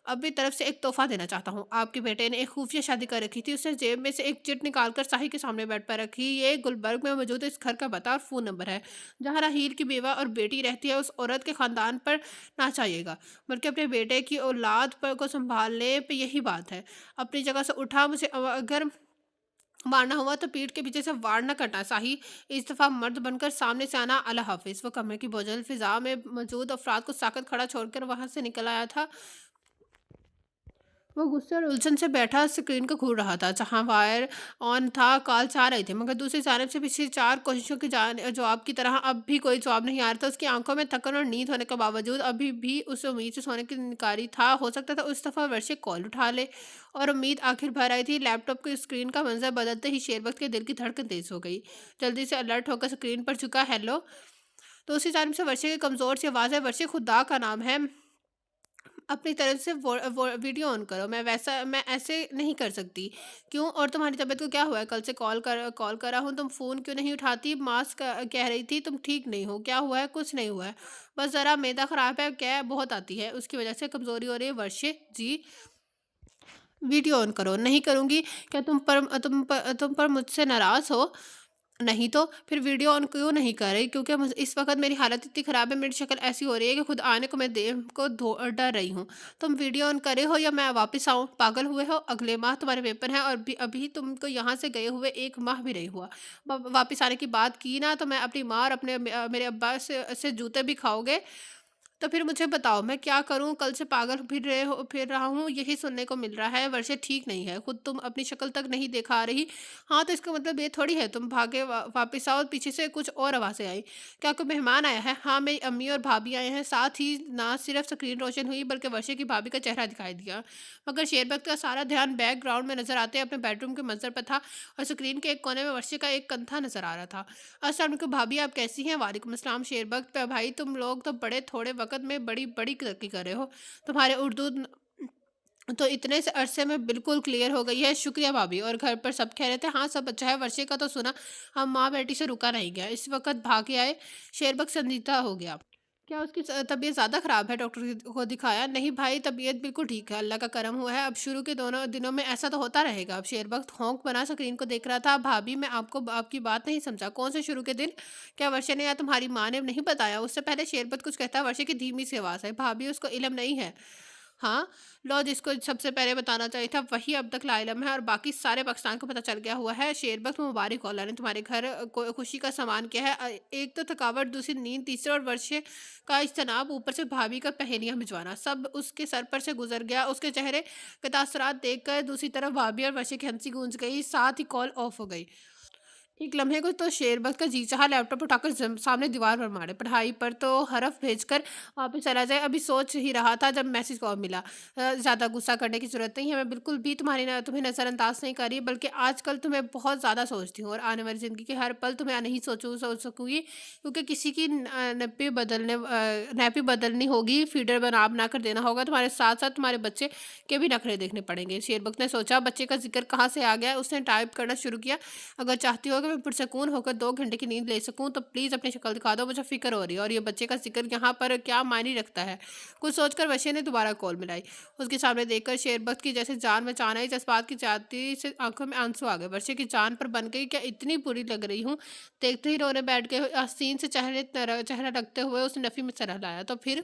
अपनी तरफ से एक तोहफ़ा देना चाहता हूँ। आपके बेटे ने एक खुफिया शादी कर रखी थी। उसने जेब में से एक चिट निकाल कर शाही के सामने बेड पर रखी। ये गुलबर्ग में मौजूद इस घर का पता और फ़ोन नंबर है। जहाँ राहील की बेवा और बेटी रहती है, उस औरत के ख़ानदान पर ना चाहिएगा, बल्कि अपने बेटे की औलाद पर को सँभालने पे यही बात है। अपनी जगह से उठा, मुझे अगर मारना हुआ तो पीठ के पीछे से वार ना करना। शाही इस दफ़ा मर्द बनकर सामने से आना। अल्लाह हाफ़िज़। वो कमरे की बोझिल फ़िज़ा में मौजूद अफ़राद को साकत खड़ा छोड़कर वहाँ से निकल आया था। वो गुस्से और उलझन से बैठा स्क्रीन को घूर रहा था। जहाँ वायर ऑन था, कॉल जा रहे थे, मगर दूसरी जानिब से पिछली 4 कोशिशों की जवाब की तरह अब भी कोई जवाब नहीं आ रहा था। उसकी आंखों में थकन और नींद होने के बावजूद अभी भी उसे उम्मीद से सोने की इनकारी था। हो सकता था उस दफ़ा वर्षे कॉल उठा ले, और उम्मीद आखिर भर आई थी। लैपटॉप की स्क्रीन का मंजर बदलते ही शेरबख्त के दिल की धड़कन तेज़ हो गई। जल्दी से अलर्ट होकर स्क्रीन पर झुका। हेलो। दूसरी जानिब से वर्षे की कमज़ोर सी आवाज़ है। वर्षे, खुदा का नाम है, अपनी तरफ से वो वीडियो ऑन करो। मैं ऐसे नहीं कर सकती। क्यों? और तुम्हारी तबीयत को क्या हुआ है? कल से कॉल करा हूँ, तुम फ़ोन क्यों नहीं उठाती? मास कह रही थी तुम ठीक नहीं हो। क्या हुआ है? कुछ नहीं हुआ है, बस ज़रा मैदा ख़राब है। क्या बहुत आती है, उसकी वजह से कमज़ोरी हो रही है। वर्षे जी, वीडियो ऑन करो। नहीं करूँगी। क्या तुम पर मुझसे नाराज़ हो? नहीं तो फिर वीडियो ऑन क्यों नहीं कर रही? क्योंकि इस वक्त मेरी हालत इतनी ख़राब है, मेरी शक्ल ऐसी हो रही है कि खुद आने को मैं देख को डर रही हूँ। तुम वीडियो ऑन करे हो या मैं वापस आऊँ? पागल हुए हो? अगले माह तुम्हारे पेपर हैं, और अभी तुमको यहाँ से गए हुए 1 माह भी नहीं हुआ। वापस आने की बात की ना तो मैं अपनी माँ और मेरे अब्बा से जूते भी खाओगे। तो फिर मुझे बताओ मैं क्या करूँ? कल से पागल फिर रहा हूँ, यही सुनने को मिल रहा है। वर्षा ठीक नहीं है, खुद तुम अपनी शक्ल तक नहीं दिखा रही। हाँ, तो इसका मतलब ये थोड़ी है तुम भागे वापस आओ। पीछे से कुछ और आवाज़ें आई। क्या कोई मेहमान आया है? हाँ, मेरी अम्मी और भाभी आए हैं। साथ ही ना सिर्फ स्क्रीन रोशन हुई, बल्कि वर्षा की भाभी का चेहरा दिखाई दिया। मगर शेरबख्त का सारा ध्यान बैकग्राउंड में नजर आते अपने बेडरूम के मंजर पर था, और स्क्रीन के एक कोने में वर्षा का एक कंधा नजर आ रहा था। अस्सलाम वालेकुम भाभी, आप कैसी हैं? वालेकुम अस्सलाम शेरबख्त। भाई, तुम लोग तो बड़े थोड़े वक्त में बड़ी बड़ी तरक्की कर रहे हो। तुम्हारे उर्दू तो इतने से अरसे में बिल्कुल क्लियर हो गई है। शुक्रिया भाभी। और घर पर सब कह रहे थे? हाँ, सब अच्छा है। वर्षे का तो सुना, हम माँ बेटी से रुका नहीं गया, इस वक्त भाग के आए। शेरबख्त संजीदा हो गया। क्या उसकी तबीयत ज़्यादा ख़राब है? डॉक्टर को दिखाया? नहीं भाई, तबीयत बिल्कुल ठीक है, अल्लाह का करम हुआ है। अब शुरू के दोनों दिनों में ऐसा तो होता रहेगा। अब शेरबख्त हौंक बना स्क्रीन को देख रहा था। भाभी, मैं आपकी बात नहीं समझा। कौन से शुरू के दिन? क्या वर्षा ने या तुम्हारी माँ ने नहीं बताया? उससे पहले शेरबख्त कुछ कहता, वर्षा की धीमी सी आवाज़ है। भाभी, उसको इल्म नहीं है। हाँ, लो, जिसको सबसे पहले बताना चाहिए था वही अब तक लाइलम है, और बाकी सारे पाकिस्तान को पता चल गया हुआ है। शेरबख्त मुबारक हो, अल्लाह ने तुम्हारे घर को खुशी का सामान किया है। एक तो थकावट, दूसरी नींद, तीसरा और वर्षे का इज्तनाब, ऊपर से भाभी का पहेलियां भिजवाना, सब उसके सर पर से गुजर गया। उसके चेहरे के तासरात देखकर दूसरी तरफ भाभी और वर्षे की हंसी गूंज गई, साथ ही कॉल ऑफ हो गई। एक लम्हे को तो शेरबख्त का जी चाहा लैपटॉप उठाकर सामने दीवार पर मारे। पढ़ाई पर तो हरफ भेजकर वापस चला जाए, अभी सोच ही रहा था जब मैसेज कॉल मिला। ज़्यादा गुस्सा करने की ज़रूरत नहीं है, मैं बिल्कुल भी तुम्हें नज़रअंदाज नहीं कर रही, बल्कि आजकल तुम्हें बहुत ज़्यादा सोचती हूँ, और आने वाली ज़िंदगी के हर पल तुम्हें नहीं सोच सकूँगी, क्योंकि किसी की नैपी बदलनी होगी, फीडर बनाकर देना होगा, तुम्हारे साथ साथ तुम्हारे बच्चे के भी नखरे देखने पड़ेंगे। शेरबख्त ने सोचा, बच्चे का जिक्र कहाँ से आ गया? उसने टाइप करना शुरू किया। अगर चाहती हो कि मैं पुरसकून होकर 2 घंटे की नींद ले सकूं तो प्लीज़ अपनी शक्ल दिखा दो, मुझे फिक्र हो रही है, और ये बच्चे का जिक्र यहाँ पर क्या मायने रखता है? कुछ सोचकर वशे ने दोबारा कॉल मिलाई। उसके सामने देखकर शेरबख्त की जैसे जान में जान आई। जज्बात की जाती से आंखों में आंसू आ गए। वर्षे की जान पर बन गई। क्या इतनी बुरी लग रही हूँ? देखते ही रोने बैठ गए। हसीन से चेहरा रखते हुए उसने नफी में सर हिलाया। तो फिर?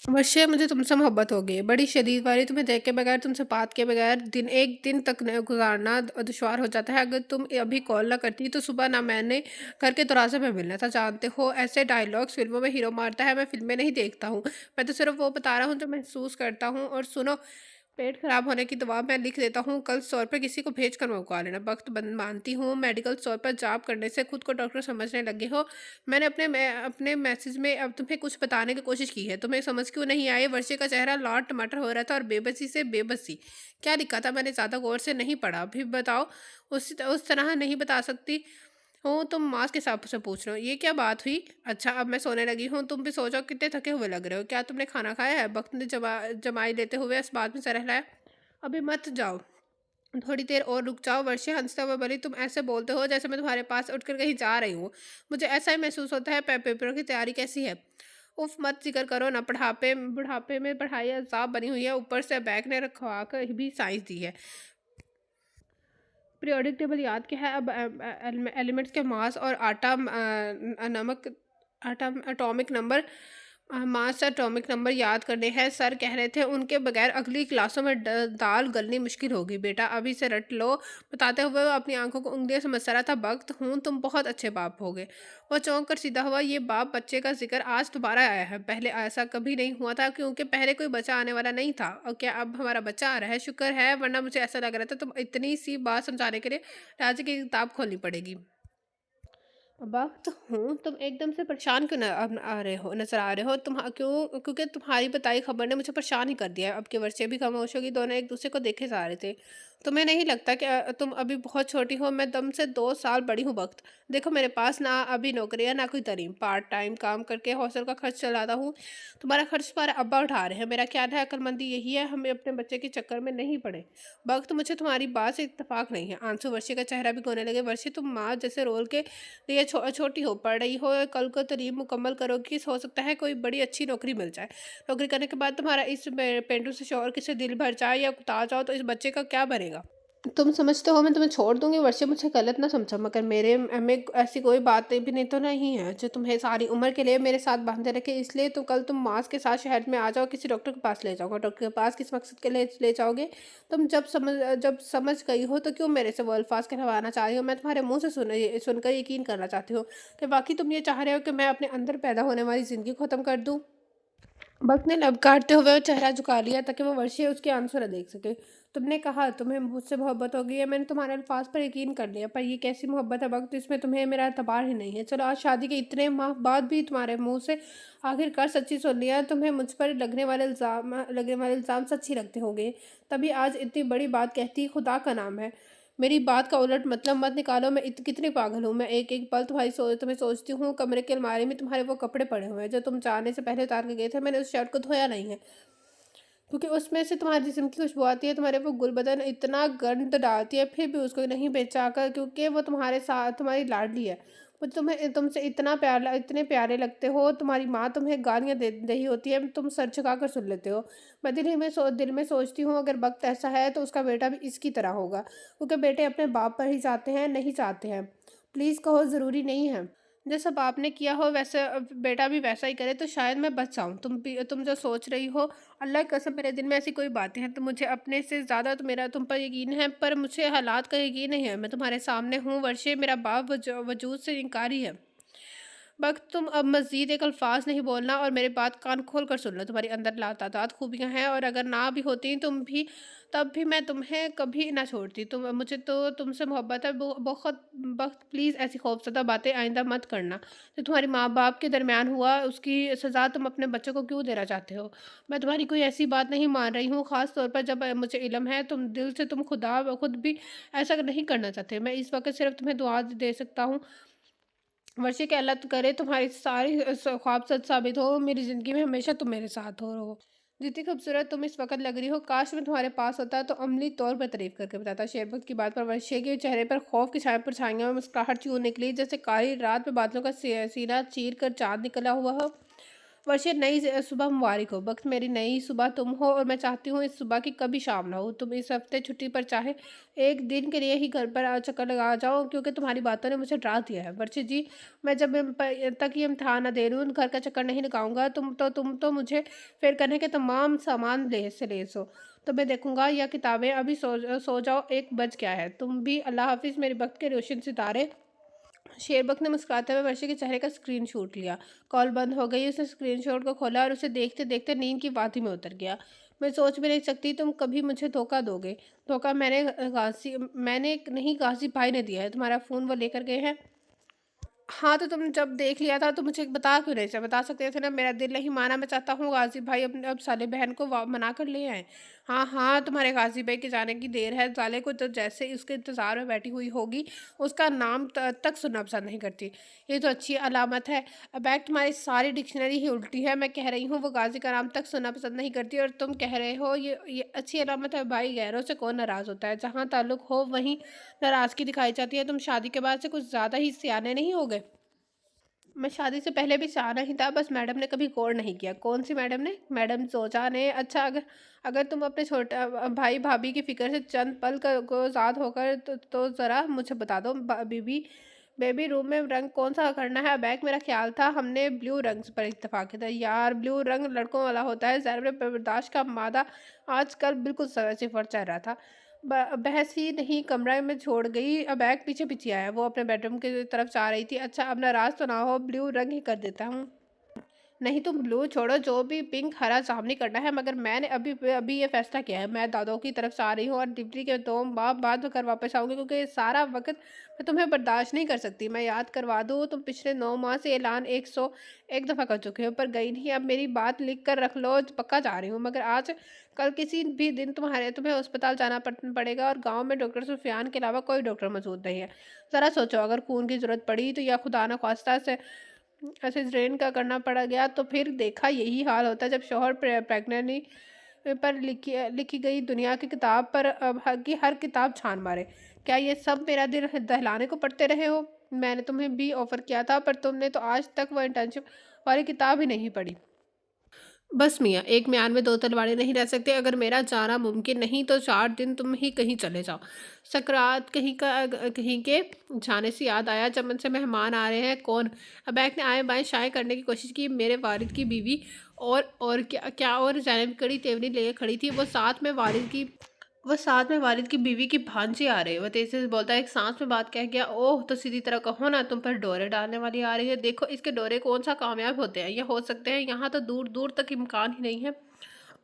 वश्य, मुझे तुमसे मोहब्बत हो गई है, बड़ी शदीद वाली। तुम्हें देख के बगैर, तुमसे बात के बगैर एक दिन तक गुजारना दुश्वार हो जाता है। अगर तुम अभी कॉल ना करती तो सुबह ना मैंने घर के दरवाजे में मिलना था। जानते हो, ऐसे डायलॉग्स फिल्मों में हीरो मारता है, मैं फिल्में नहीं देखता हूँ। मैं तो सिर्फ वो बता रहा हूँ जो महसूस करता हूँ। और सुनो, पेट खराब होने की दवा मैं लिख देता हूँ, कल स्टोर पर किसी को भेज कर मंगवा लेना। वक्त बंद मानती हूँ, मेडिकल स्टोर पर जॉब करने से खुद को डॉक्टर समझने लगे हो। मैंने अपने मैसेज में अब तुम्हें कुछ बताने की कोशिश की है, तुम्हें समझ क्यों नहीं आई? वर्षे का चेहरा लाल टमाटर हो रहा था, और बेबसी से बेबसी। क्या लिखा था? मैंने ज़्यादा गौर से नहीं पढ़ा, अभी बताओ। उस तरह नहीं बता सकती। हूँ, तुम माँ के हिसाब से पूछ रहे हो, ये क्या बात हुई? अच्छा, अब मैं सोने लगी हूँ, तुम भी सो जाओ, कितने थके हुए लग रहे हो। क्या तुमने खाना खाया है? वक्त ने जमाई लेते हुए इस बात में सर हिलाया। अभी मत जाओ, थोड़ी देर और रुक जाओ। वर्षे हंसते हुए बोली, तुम ऐसे बोलते हो जैसे मैं तुम्हारे पास उठकर कहीं जा रही हूँ। मुझे ऐसा ही महसूस होता है। पेपरों की तैयारी कैसी है? उफ, मत जिक्र करो ना। बुढ़ापे बुढ़ापे में पढ़ाई अजाब बनी हुई है, ऊपर से बैग ने रखवा कर भी साइंस दी है। पीरियोडिक टेबल याद क्या है अब? एलिमेंट्स के मास और नमक, atomic number, mass atomic number याद करने हैं। सर कह रहे थे उनके बगैर अगली क्लासों में दाल गलनी मुश्किल होगी। बेटा अभी से रट लो। बताते हुए वो अपनी आंखों को उंगलियों से मस रहा था। वक्त हूँ, तुम बहुत अच्छे बाप होगे। वो चौंक कर सीधा हुआ। ये बाप बच्चे का जिक्र आज दोबारा आया है, पहले ऐसा कभी नहीं हुआ था, क्योंकि पहले कोई बच्चा आने वाला नहीं था। और क्या अब हमारा बच्चा आ रहा है? शुक्र है, वरना मुझे ऐसा लग रहा था तुम इतनी सी बात समझाने के लिए राज्य की किताब खोलनी पड़ेगी। वक़्त हूँ, तुम एकदम से परेशान क्यों अब आ रहे हो नज़र आ रहे हो? क्यों? क्योंकि तुम्हारी बताई खबर ने मुझे परेशान ही कर दिया है। अब की वर्षे भी खामोश होगी, दोनों एक-दूसरे को देखे जा रहे थे। तुम्हें नहीं लगता कि तुम अभी बहुत छोटी हो? मैं तुमसे 2 साल बड़ी हूँ वक़्त। देखो मेरे पास ना अभी नौकरी है, ना कोई तरीम। पार्ट टाइम काम करके हॉस्टल का खर्च चलाता हूँ। तुम्हारा खर्च तुम्हारे अब्बा उठा रहे हैं। मेरा ख्याल है अक्लमंदी यही है, हमें अपने बच्चे के चक्कर में नहीं पड़े। वक़्त, मुझे तुम्हारी बात से इत्तेफ़ाक नहीं है। आंसू वर्षे का चेहरा भी कोने लगे। वर्षे, तुम माँ जैसे रोल के लिए छोटी हो, पढ़ रही हो, कल को तलीम मुकम्मल करोगी, हो सकता है कोई बड़ी अच्छी नौकरी मिल जाए। नौकरी करने के बाद तुम्हारा इस पेंडू से शौहर से दिल भर जाए या उकता जाओ, तो इस बच्चे का क्या बनेगा? तुम समझते हो मैं तुम्हें छोड़ दूंगी? वर्षे, मुझे गलत ना समझो, मगर मेरे में ऐसी कोई बात भी नहीं तो नहीं है जो तुम्हें सारी उम्र के लिए मेरे साथ बांधे रखे। इसलिए तो कल तुम मास के साथ शहर में आ जाओ, किसी डॉक्टर के पास ले जाओगे। डॉक्टर के पास किस मकसद के लिए ले जाओगे? तुम जब समझ गई हो तो क्यों मेरे से वो अल्फाज कहलवाना चाह रही हो? मैं तुम्हारे मुंह से सुनकर यकीन करना चाहती हूँ कि वाकई तुम ये चाह रहे हो कि मैं अपने अंदर पैदा होने वाली जिंदगी को खत्म कर दूँ। वक्त ने लब काटते हुए वो चेहरा झुका लिया ताकि वो वर्षे उसके आंसू न देख सके। तुमने कहा तुम्हें मुझसे मोहब्बत हो गई है, मैंने तुम्हारे अल्फाज पर यकीन कर लिया, पर ये कैसी मोहब्बत है वक्त, इसमें तुम्हें मेरा एतबार ही नहीं है। चलो, आज शादी के इतने माह बाद भी तुम्हारे मुंह से आखिरकार सच्ची सुन लिया। तुम्हें मुझ पर लगने वाले इल्ज़ाम सच्ची लगते होंगे, तभी आज इतनी बड़ी बात कहती। खुदा का नाम है, मेरी बात का उलट मतलब मत निकालो। मैं कितनी पागल हूँ। मैं एक एक पल तुम्हें सोचती हूँ। कमरे की अलमारी में तुम्हारे वो कपड़े पड़े हुए हैं जो तुम जाने से पहले उतार के गए थे। मैंने उस शर्ट को धोया नहीं है, क्योंकि उसमें से तुम्हारे जिस्म की खुशबू आती है। तुम्हारे वो गुलबदन इतना गंध डालती है, फिर भी उसको नहीं बेचा कर, क्योंकि वो तुम्हारे साथ तुम्हारी लाडली है। वो तुम्हें तुमसे इतने प्यारे लगते हो। तुम्हारी माँ तुम्हें गालियाँ दे रही होती है, तुम सर झुका कर सुन लेते हो। मैं दिल में सोचती हूँ, अगर वक्त ऐसा है तो उसका बेटा भी इसकी तरह होगा, क्योंकि बेटे अपने बाप पर ही चाहते हैं, नहीं चाहते हैं। प्लीज़ कहो, ज़रूरी नहीं है। जैसा बाप ने किया हो वैसे बेटा भी वैसा ही करे तो शायद मैं बच जाऊँ। तुम जो सोच रही हो, अल्लाह की कसम मेरे दिल में ऐसी कोई बातें हैं। तो मुझे अपने से ज़्यादा तो मेरा तुम पर यकीन है, पर मुझे हालात का यकीन नहीं है। मैं तुम्हारे सामने हूँ वर्षे, मेरा बाप वजूद से इनकारी है। वक्त, तुम अब मज़ीद एक अल्फ़ाज़ नहीं बोलना और मेरी बात कान खोल कर सुन लो। तुम्हारी अंदर लातादाद खूबियाँ हैं, और अगर ना भी होती तुम भी, तब भी मैं तुम्हें कभी ना छोड़ती। मुझे तो तुमसे मोहब्बत है बहुत। वक्त, प्लीज़ ऐसी खौफज़दा बातें आइंदा मत करना। जो तुम्हारे माँ बाप के दरमियान हुआ, उसकी सज़ा तुम अपने बच्चों को क्यों देना चाहते हो? मैं तुम्हारी कोई ऐसी बात नहीं मान रही हूँ, ख़ास तौर पर जब मुझे इल्म है तुम दिल से तुम खुद भी ऐसा नहीं करना चाहते। मैं इस वक्त सिर्फ तुम्हें दुआ दे सकता हूँ, वर्षे के अल्लाह करे तुम्हारी सारी ख्वाब सच साबित हो, मेरी ज़िंदगी में हमेशा तुम मेरे साथ हो रहो। जितनी खूबसूरत तुम इस वक्त लग रही हो, काश मैं तुम्हारे पास होता तो अमली तौर पर तारीफ करके बताता। शेरबत की बात पर वर्षे के चेहरे पर खौफ की छाया पर छाइयाँ में मुस्कुराहट सी निकली, जैसे काली रात में बादलों का सीना चीर कर चांद निकला हुआ हो। वर्षे, नई सुबह मुबारक हो। वक्त, मेरी नई सुबह तुम हो, और मैं चाहती हूँ इस सुबह की कभी शाम ना हो। तुम इस हफ्ते छुट्टी पर चाहे एक दिन के लिए ही घर पर चक्कर लगा जाओ, क्योंकि तुम्हारी बातों ने मुझे डरा दिया है। वर्षे जी, मैं जब तक ये इम्तहान ना दे लूँ घर का चक्कर नहीं लगाऊंगा। तुम तो मुझे फिर करने के तमाम सामान लेस हो। तो मैं देखूंगा या किताबें। अभी सो जाओ, 1 बज गया है। तुम भी अल्लाह हाफिज़, मेरे वक्त के रोशन सितारे। शेरबक ने मुस्कुराते हुए वर्षे के चेहरे का स्क्रीनशॉट लिया। कॉल बंद हो गई। उसने स्क्रीनशॉट को खोला और उसे देखते देखते नींद की वादी में उतर गया। मैं सोच भी नहीं सकती तुम कभी मुझे धोखा दोगे। धोखा मैंने नहीं, गाजी भाई ने दिया है। तुम्हारा फ़ोन वो लेकर गए हैं। हाँ, तो तुम जब देख लिया था तो मुझे बता क्यों नहीं? बता सकते थे ना। मेरा दिल नहीं माना। मैं चाहता हूँ गाजी भाई अपने अब साले बहन को मना कर ले आए। हाँ हाँ, तुम्हारे गाजी भाई के जाने की देर है। साले को तो जैसे ही उसके इंतजार में बैठी हुई होगी, उसका नाम तक सुनना पसंद नहीं करती। ये तो अच्छी अलामत है। अबैग, तुम्हारी सारी डिक्शनरी ही उल्टी है। मैं कह रही हूँ वो गाजी का नाम तक सुनना पसंद नहीं करती, और तुम कह रहे हो ये अच्छी अलामत है। भाई, गैरों से कौन नाराज़ होता है? जहाँ ताल्लुक हो वहीं नाराज़गी दिखाई जाती है। तुम शादी के बाद से कुछ ज़्यादा ही सियाने नहीं हो गए? मैं शादी से पहले भी शाना ही था, बस मैडम ने कभी गौर नहीं किया। कौन सी मैडम ने? मैडम जोजा ने। अच्छा, अगर अगर तुम अपने छोटा भाई भाभी की फिक्र से चंद पल को आज़ाद होकर तो ज़रा मुझे बता दो। बीबी, बेबी रूम में रंग कौन सा करना है? बैग, मेरा ख्याल था हमने ब्लू रंग पर इत्तेफाक किया था। यार, ब्लू रंग लड़कों वाला होता है। ज़र बर्दाश्त का मादा आजकल बिल्कुल सिफर चल रहा था। बहस ही नहीं, कमरा में छोड़ गई। बैग पीछे पीछे आया। वो अपने बेडरूम की तरफ जा रही थी। अच्छा, अब नाराज तो ना हो, ब्लू रंग ही कर देता हूँ। नहीं, तुम ब्लू छोड़ो, जो भी पिंक हरा सामने करना है। मगर मैंने अभी अभी ये फैसला किया है, मैं दादों की तरफ से आ रही हूँ और डिप्टी के 2 माह बाद घर वापस आऊँगी, क्योंकि ये सारा वक्त मैं तुम्हें बर्दाश्त नहीं कर सकती। मैं याद करवा दूँ, तुम पिछले 9 माह से ऐलान 101 दफ़ा कर चुके हो, पर गई नहीं। अब मेरी बात लिख कर रख लो, पक्का जा रही हूँ। मगर आज कल किसी भी दिन तुम्हें अस्पताल जाना पड़ेगा, और गाँव में डॉक्टर सुफियान के अलावा कोई डॉक्टर मौजूद नहीं है। ज़रा सोचो, अगर खून की ज़रूरत पड़ी तो, या खुदा न खास्ता से ऐसे ड्रेन का करना पड़ गया तो फिर देखा यही हाल होता। जब शोहर प्रेगनेंसी पर लिखी गई दुनिया की किताब पर की हर किताब छान मारे। क्या ये सब मेरा दिल दहलाने को पढ़ते रहे हो? मैंने तुम्हें भी ऑफर किया था, पर तुमने तो आज तक वो इंटर्नशिप वाली किताब ही नहीं पढ़ी। बस मियाँ, एक म्यान में दो तलवारें नहीं रह सकते। अगर मेरा जाना मुमकिन नहीं तो 4 दिन तुम ही कहीं चले जाओ। सकरात कहीं के जाने से याद आया, जब मुझसे मेहमान आ रहे हैं। कौन? अबैक ने आए बाएं शाये करने की कोशिश की। मेरे वालिद की बीवी। और क्या क्या? और जैनब कड़ी तेवनी ले खड़ी थी। वो साथ में वालिद की बीवी की भांजी आ रही है। वो तेजी से बोलता है, एक सांस में बात कह गया। ओह, तो सीधी तरह कहो ना, तुम पर डोरे डालने वाली आ रही है। देखो, इसके डोरे कौन सा कामयाब होते हैं या हो सकते हैं, यहाँ तो दूर दूर तक इम्कान ही नहीं है।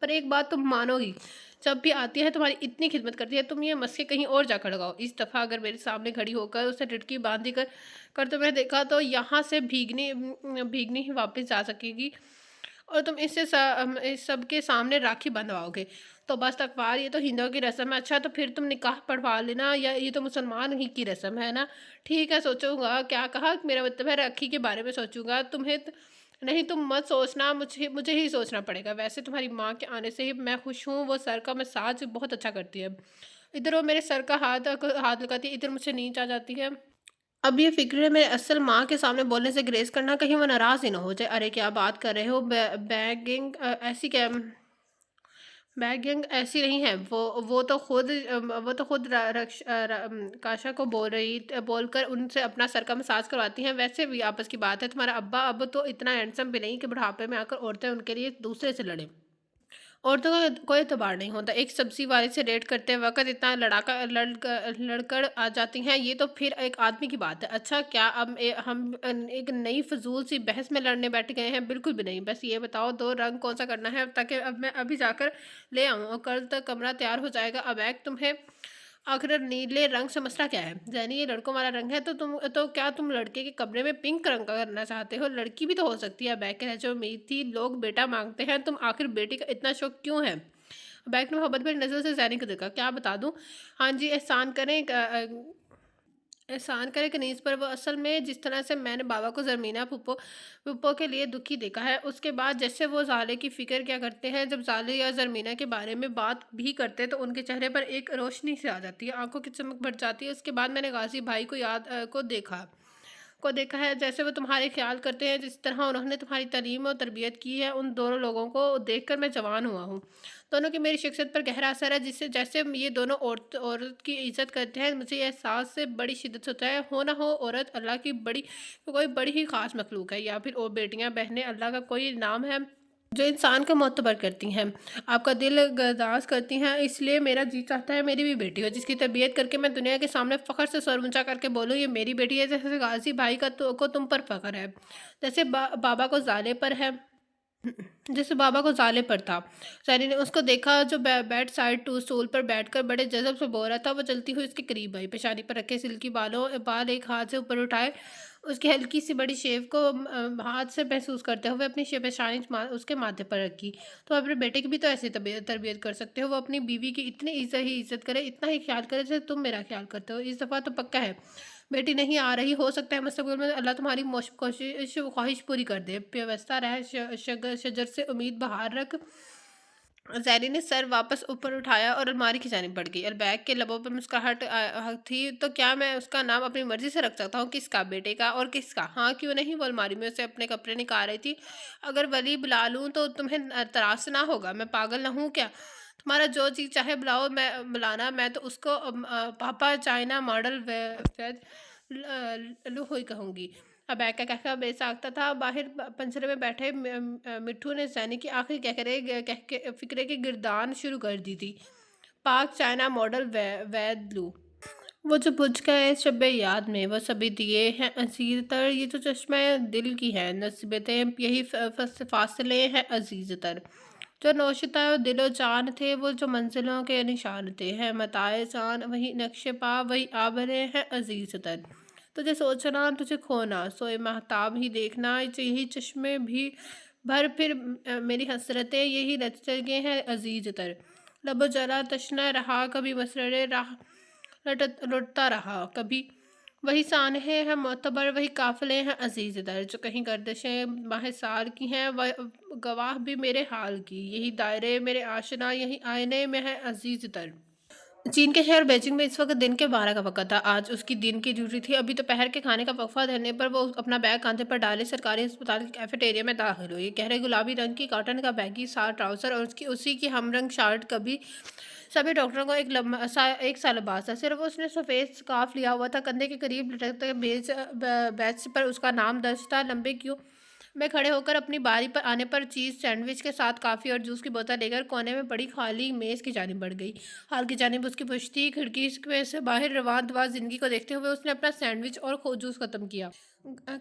पर एक बात तुम मानोगी, जब भी आती है तुम्हारी इतनी खिदमत करती है, तुम ये मस्के कहीं और जाकर लगाओ। इस दफ़ा अगर मेरे सामने खड़ी होकर उसे टिटकी बांधी कर तुम्हें देखा तो यहाँ से भीगनी भीगनी ही वापस जा सकेगी, और तुम इस सब के सामने राखी बंधवाओगे। तो बस तकवार, ये तो हिंदुओं की रस्म है। अच्छा, तो फिर तुम निकाह पढ़वा लेना, या ये तो मुसलमान ही की रस्म है ना? ठीक है, सोचूंगा। क्या कहा? मेरा मतलब है राखी के बारे में सोचूंगा। नहीं, तुम मत सोचना, मुझे मुझे ही सोचना पड़ेगा। वैसे तुम्हारी माँ के आने से ही मैं खुश हूँ। वो सर का मसाज बहुत अच्छा करती है। इधर वो मेरे सर का हाथ हाथ लगाती है, इधर मुझे नींद आ जाती है। अब ये फ़िक्र है मेरे असल माँ के सामने बोलने से ग्रेस करना, कहीं वो नाराज़ ही ना हो जाए। अरे, क्या बात कर रहे हो? बैगिंग ऐसी नहीं है। वो तो खुद काशा को बोलकर उनसे अपना सर का मसाज करवाती हैं। वैसे भी आपस की बात है, तुम्हारा अब्बा अब तो इतना हैंडसम भी नहीं कि बुढ़ापे में आकर औरतें उनके लिए दूसरे से लड़ें। औरतों का कोई एतबार नहीं होता। एक सब्जी वाले से रेट करते वक्त इतना लड़कर आ जाती हैं, ये तो फिर एक आदमी की बात है। अच्छा, क्या अब हम एक नई फजूल सी बहस में लड़ने बैठ गए हैं? बिल्कुल भी नहीं। बस ये बताओ, दो रंग कौन सा करना है, ताकि अब मैं अभी जाकर ले आऊँ, और कल तक कमरा तैयार हो जाएगा। अब एक तुम्हें आखिर नीले रंग से मसला क्या है? जैनी, ये लड़कों वाला रंग है, तो क्या तुम लड़के के कमरे में पिंक रंग का करना चाहते हो? लड़की भी तो हो सकती है। बैक कह, जो उम्मीद थी, लोग बेटा मांगते हैं, तुम आखिर बेटी का इतना शौक क्यों है? बैक ने मोहब्बत भरी नजर से जैनी को देखा। क्या बता दूं? हाँ जी, एहसान करे कनीज पर। वो असल में जिस तरह से मैंने बाबा को जरमीना पुप्पो पुप्पो के लिए दुखी देखा है, उसके बाद जैसे वो जाले की फिक्र क्या करते हैं, जब जाले या जरमीना के बारे में बात भी करते हैं तो उनके चेहरे पर एक रोशनी से आ जाती है, आंखों की चमक बढ़ जाती है। उसके बाद मैंने गाजी भाई को देखा है, जैसे वो तुम्हारे ख्याल करते हैं, जिस तरह उन्होंने तुम्हारी तालीम और तरबियत की है। उन दोनों लोगों को देखकर मैं जवान हुआ हूँ। दोनों की मेरी शख्सियत पर गहरा असर है, जिससे जैसे ये दोनों औरत की इज्जत करते हैं। मुझे यह एहसास से बड़ी शिद्दत से होता है, हो ना हो औरत अल्लाह की कोई बड़ी ही ख़ास मखलूक है, या फिर और बेटियां बहनें अल्लाह का कोई नाम है, जो इंसान को मोतबर करती हैं, आपका दिल गर्दाश करती हैं। इसलिए मेरा जी चाहता है मेरी भी बेटी हो, जिसकी तरबियत करके मैं दुनिया के सामने फ़ख्र से सर ऊंचा करके बोलूँ, ये मेरी बेटी है। जैसे गाजी भाई को तुम पर फ़ख्र है, जैसे बाबा को जाले पर है। जैसे बाबा को ज़ाले पर था। सारी ने उसको देखा जो बेड साइड टू स्टूल पर बैठकर बड़े जज़ब से बो रहा था। वो चलती हुई उसके करीब आई, पेशानी पर रखे सिल्की बाल एक हाथ से ऊपर उठाए, उसकी हल्की सी बड़ी शेव को हाथ से महसूस करते हुए अपनी पेशानी उसके माथे पर रखी। तो अपने बेटे की भी तो ऐसी तबीयत तरबियत कर सकते हो। वो अपनी बीवी की इतनी इज्जत करे, इतना ही ख्याल करे जैसे तुम मेरा ख्याल करते हो। इस दफ़ा तो पक्का है बेटी नहीं आ रही, हो सकता है मुस्तकबिल में अल्लाह तुम्हारी ख्वाहिश पूरी कर दे। व्यवस्था रह शजर से उम्मीद बाहर रख। ज़ैरी ने सर वापस ऊपर उठाया और अलमारी की जानिब बढ़ गई। अलबैग के लबों पर मुस्कुराहट थी। तो क्या मैं उसका नाम अपनी मर्जी से रख सकता हूँ? किसका? बेटे का? और किसका? हाँ क्यों नहीं? वो अलमारी में से अपने कपड़े निकाल रही थी। अगर वली बुला लूँ तो तुम्हें त्रासना होगा। मैं पागल न हूँ क्या? तुम्हारा जो जी चाहे बुलाओ, मैं बुलाना। मैं तो उसको पापा चाइना मॉडल वेज लुहुई कहूँगी। अबैका कहकर बेसाख्ता था। बाहर पंजरे में बैठे मिट्ठू ने सैनी की आखिरी कह के फिक्रे की गिरदान शुरू कर दी थी। पाक चाइना मॉडल वैद लू, वो जो बुझ गए शब्बे याद में, वो सभी दिए हैं अजीज तर। ये जो चश्मा दिल की है नस्बतें, यही फासले हैं अजीज तर। जो नौशिता और दिलो जान थे, वो जो मंजिलों के निशान थे, हैं मताए जान वही नक्शे पा, वही आबरे हैं अजीज तर। तुझे सोचना तुझे खोना, सोए महताब ही देखना, यही चश्मे भी भर फिर मेरी हसरतें यही रच जगे हैं अजीज तर। लबो जला तशना रहा कभी मसररे राह लुटता रहा कभी। वही सानहे हैं मोतबर, वही काफिले हैं अजीज दर। जो कहीं गर्दिशें माह साल की हैं, वह गवाह भी मेरे हाल की। यही दायरे मेरे आशना, यही आईने में है अजीज दर। चीन के शहर बीजिंग में इस वक्त दिन के 12 का वक़्त था। आज उसकी दिन की ड्यूटी थी। अभी दोपहर के खाने का वक़फा धरने पर वो अपना बैग कांधे पर डाले सरकारी अस्पताल के कैफेटेरिया में दाखिल हुई। गहरे गुलाबी रंग की कॉटन का बैगी सा ट्राउज़र और उसकी उसी की हमरंग शर्ट कभी सभी डॉक्टरों को एक सा लिबास था। सिर्फ उसने सफ़ेद स्कार्फ लिया हुआ था। कंधे के करीब लटकते बैच पर उसका नाम दर्ज था। लंबे क्यों मैं खड़े होकर अपनी बारी पर आने पर चीज़ सैंडविच के साथ कॉफ़ी और जूस की बोतल लेकर कोने में पड़ी खाली मेज़ की जानिब बढ़ गई। हाल की जानिब उसकी पुश्ती खिड़की में से बाहर रवां दवा जिंदगी को देखते हुए उसने अपना सैंडविच और जूस खत्म किया।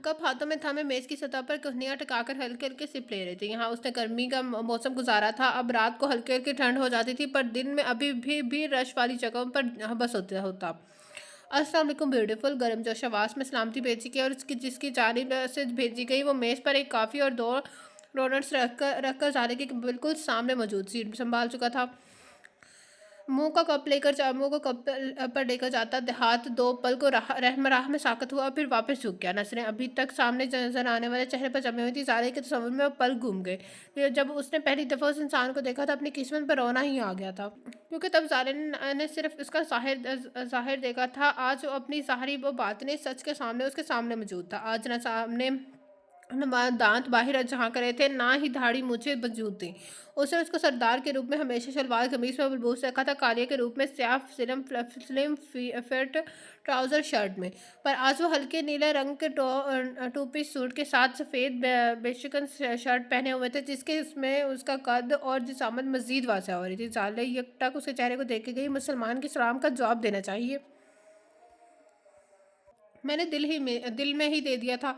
कप हाथों में थामे मेज़ की सतह पर कोहनियाँ टिकाकर हल्के हल्के सिप ले रहे थे। यहाँ उसने गर्मी का मौसम गुजारा था। अब रात को हल्की हल्की ठंड हो जाती थी, पर दिन में अभी भी रश वाली जगहों पर बस होता होता। अस्सलाम वालेकुम ब्यूटीफुल, गर्मजोश आवाज़ में सलामती भेजी गई और उसकी जिसकी जानिब से भेजी गई वो मेज़ पर एक कॉफ़ी और दो डोनट्स रखकर जाने के बिल्कुल सामने मौजूद सीट संभाल चुका था। मुंह को कप पर लेकर जाता हाथ दो पल को राह में साकत हुआ, फिर वापस झुक गया। नजरें अभी तक सामने नजर आने वाले चेहरे पर जमी हुई थी। सारे के तस्वुर में वो पल घूम गए। फिर जब उसने पहली दफ़ा उस इंसान को देखा था, अपनी किस्मत पर रोना ही आ गया था, क्योंकि तब ज़ारे ने सिर्फ उसका ज़ाहिर देखा था। आज वो अपनी ज़ाहरी वो बातें सच के सामने उसके सामने मौजूद था। आज न सामने दांत बाहर झांक रहे थे, ना ही दाढ़ी मूछें मौजूद थी। उसने उसको सरदार के रूप में हमेशा शलवार कमीज में बलबूस रखा था, कालिया के रूप में स्याह स्लिम फिट ट्राउजर शर्ट में। पर आज वो हल्के नीले रंग के टू पीस सूट के साथ सफ़ेद बेशिकन शर्ट पहने हुए थे, जिसके उसमें उसका कद और जिसामत मजीद वाज़ह हो रही थी। जाले यकटक उसके चेहरे को देख के गई, मुसलमान के सलाम का जवाब देना चाहिए, मैंने दिल में ही दे दिया था।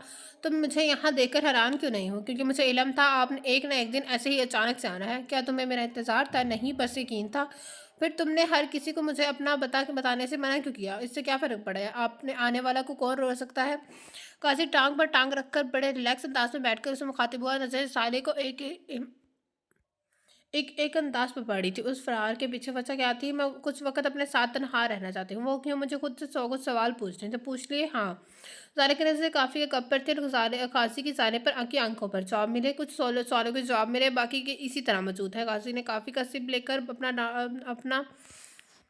तुम मुझे यहाँ देखकर हैरान क्यों नहीं हो? क्योंकि मुझे इल्म था आपने एक न एक दिन ऐसे ही अचानक से आना है। क्या तुम्हें मेरा इंतज़ार था? नहीं, बस यकीन था। फिर तुमने हर किसी को मुझे अपना बताने से मना क्यों किया? इससे क्या फ़र्क पड़ा है? आपने आने वाला को कौन रोक सकता है? काजी टांग पर टांग रखकर बड़े रिलैक्स अंदाज में बैठकर उससे मुखातिब हुआ। नजर साले को एक अंदाज पे पड़ी थी। उस फरार के पीछे वजह क्या थी? मैं कुछ वक़्त अपने साथ तन्हा रहना चाहती हूँ। वो क्यों? मुझे खुद से कुछ सवाल पूछने थे। पूछ लिए? हाँ। ज़ारे की नज़रें काफ़ी के कप पर थे। काशी की ज़ारे पर की आंखों पर जवाब मिले। कुछ सवालों के जवाब मिले, बाकी के इसी तरह मौजूद है। काशी ने काफ़ी का सिप लेकर अपना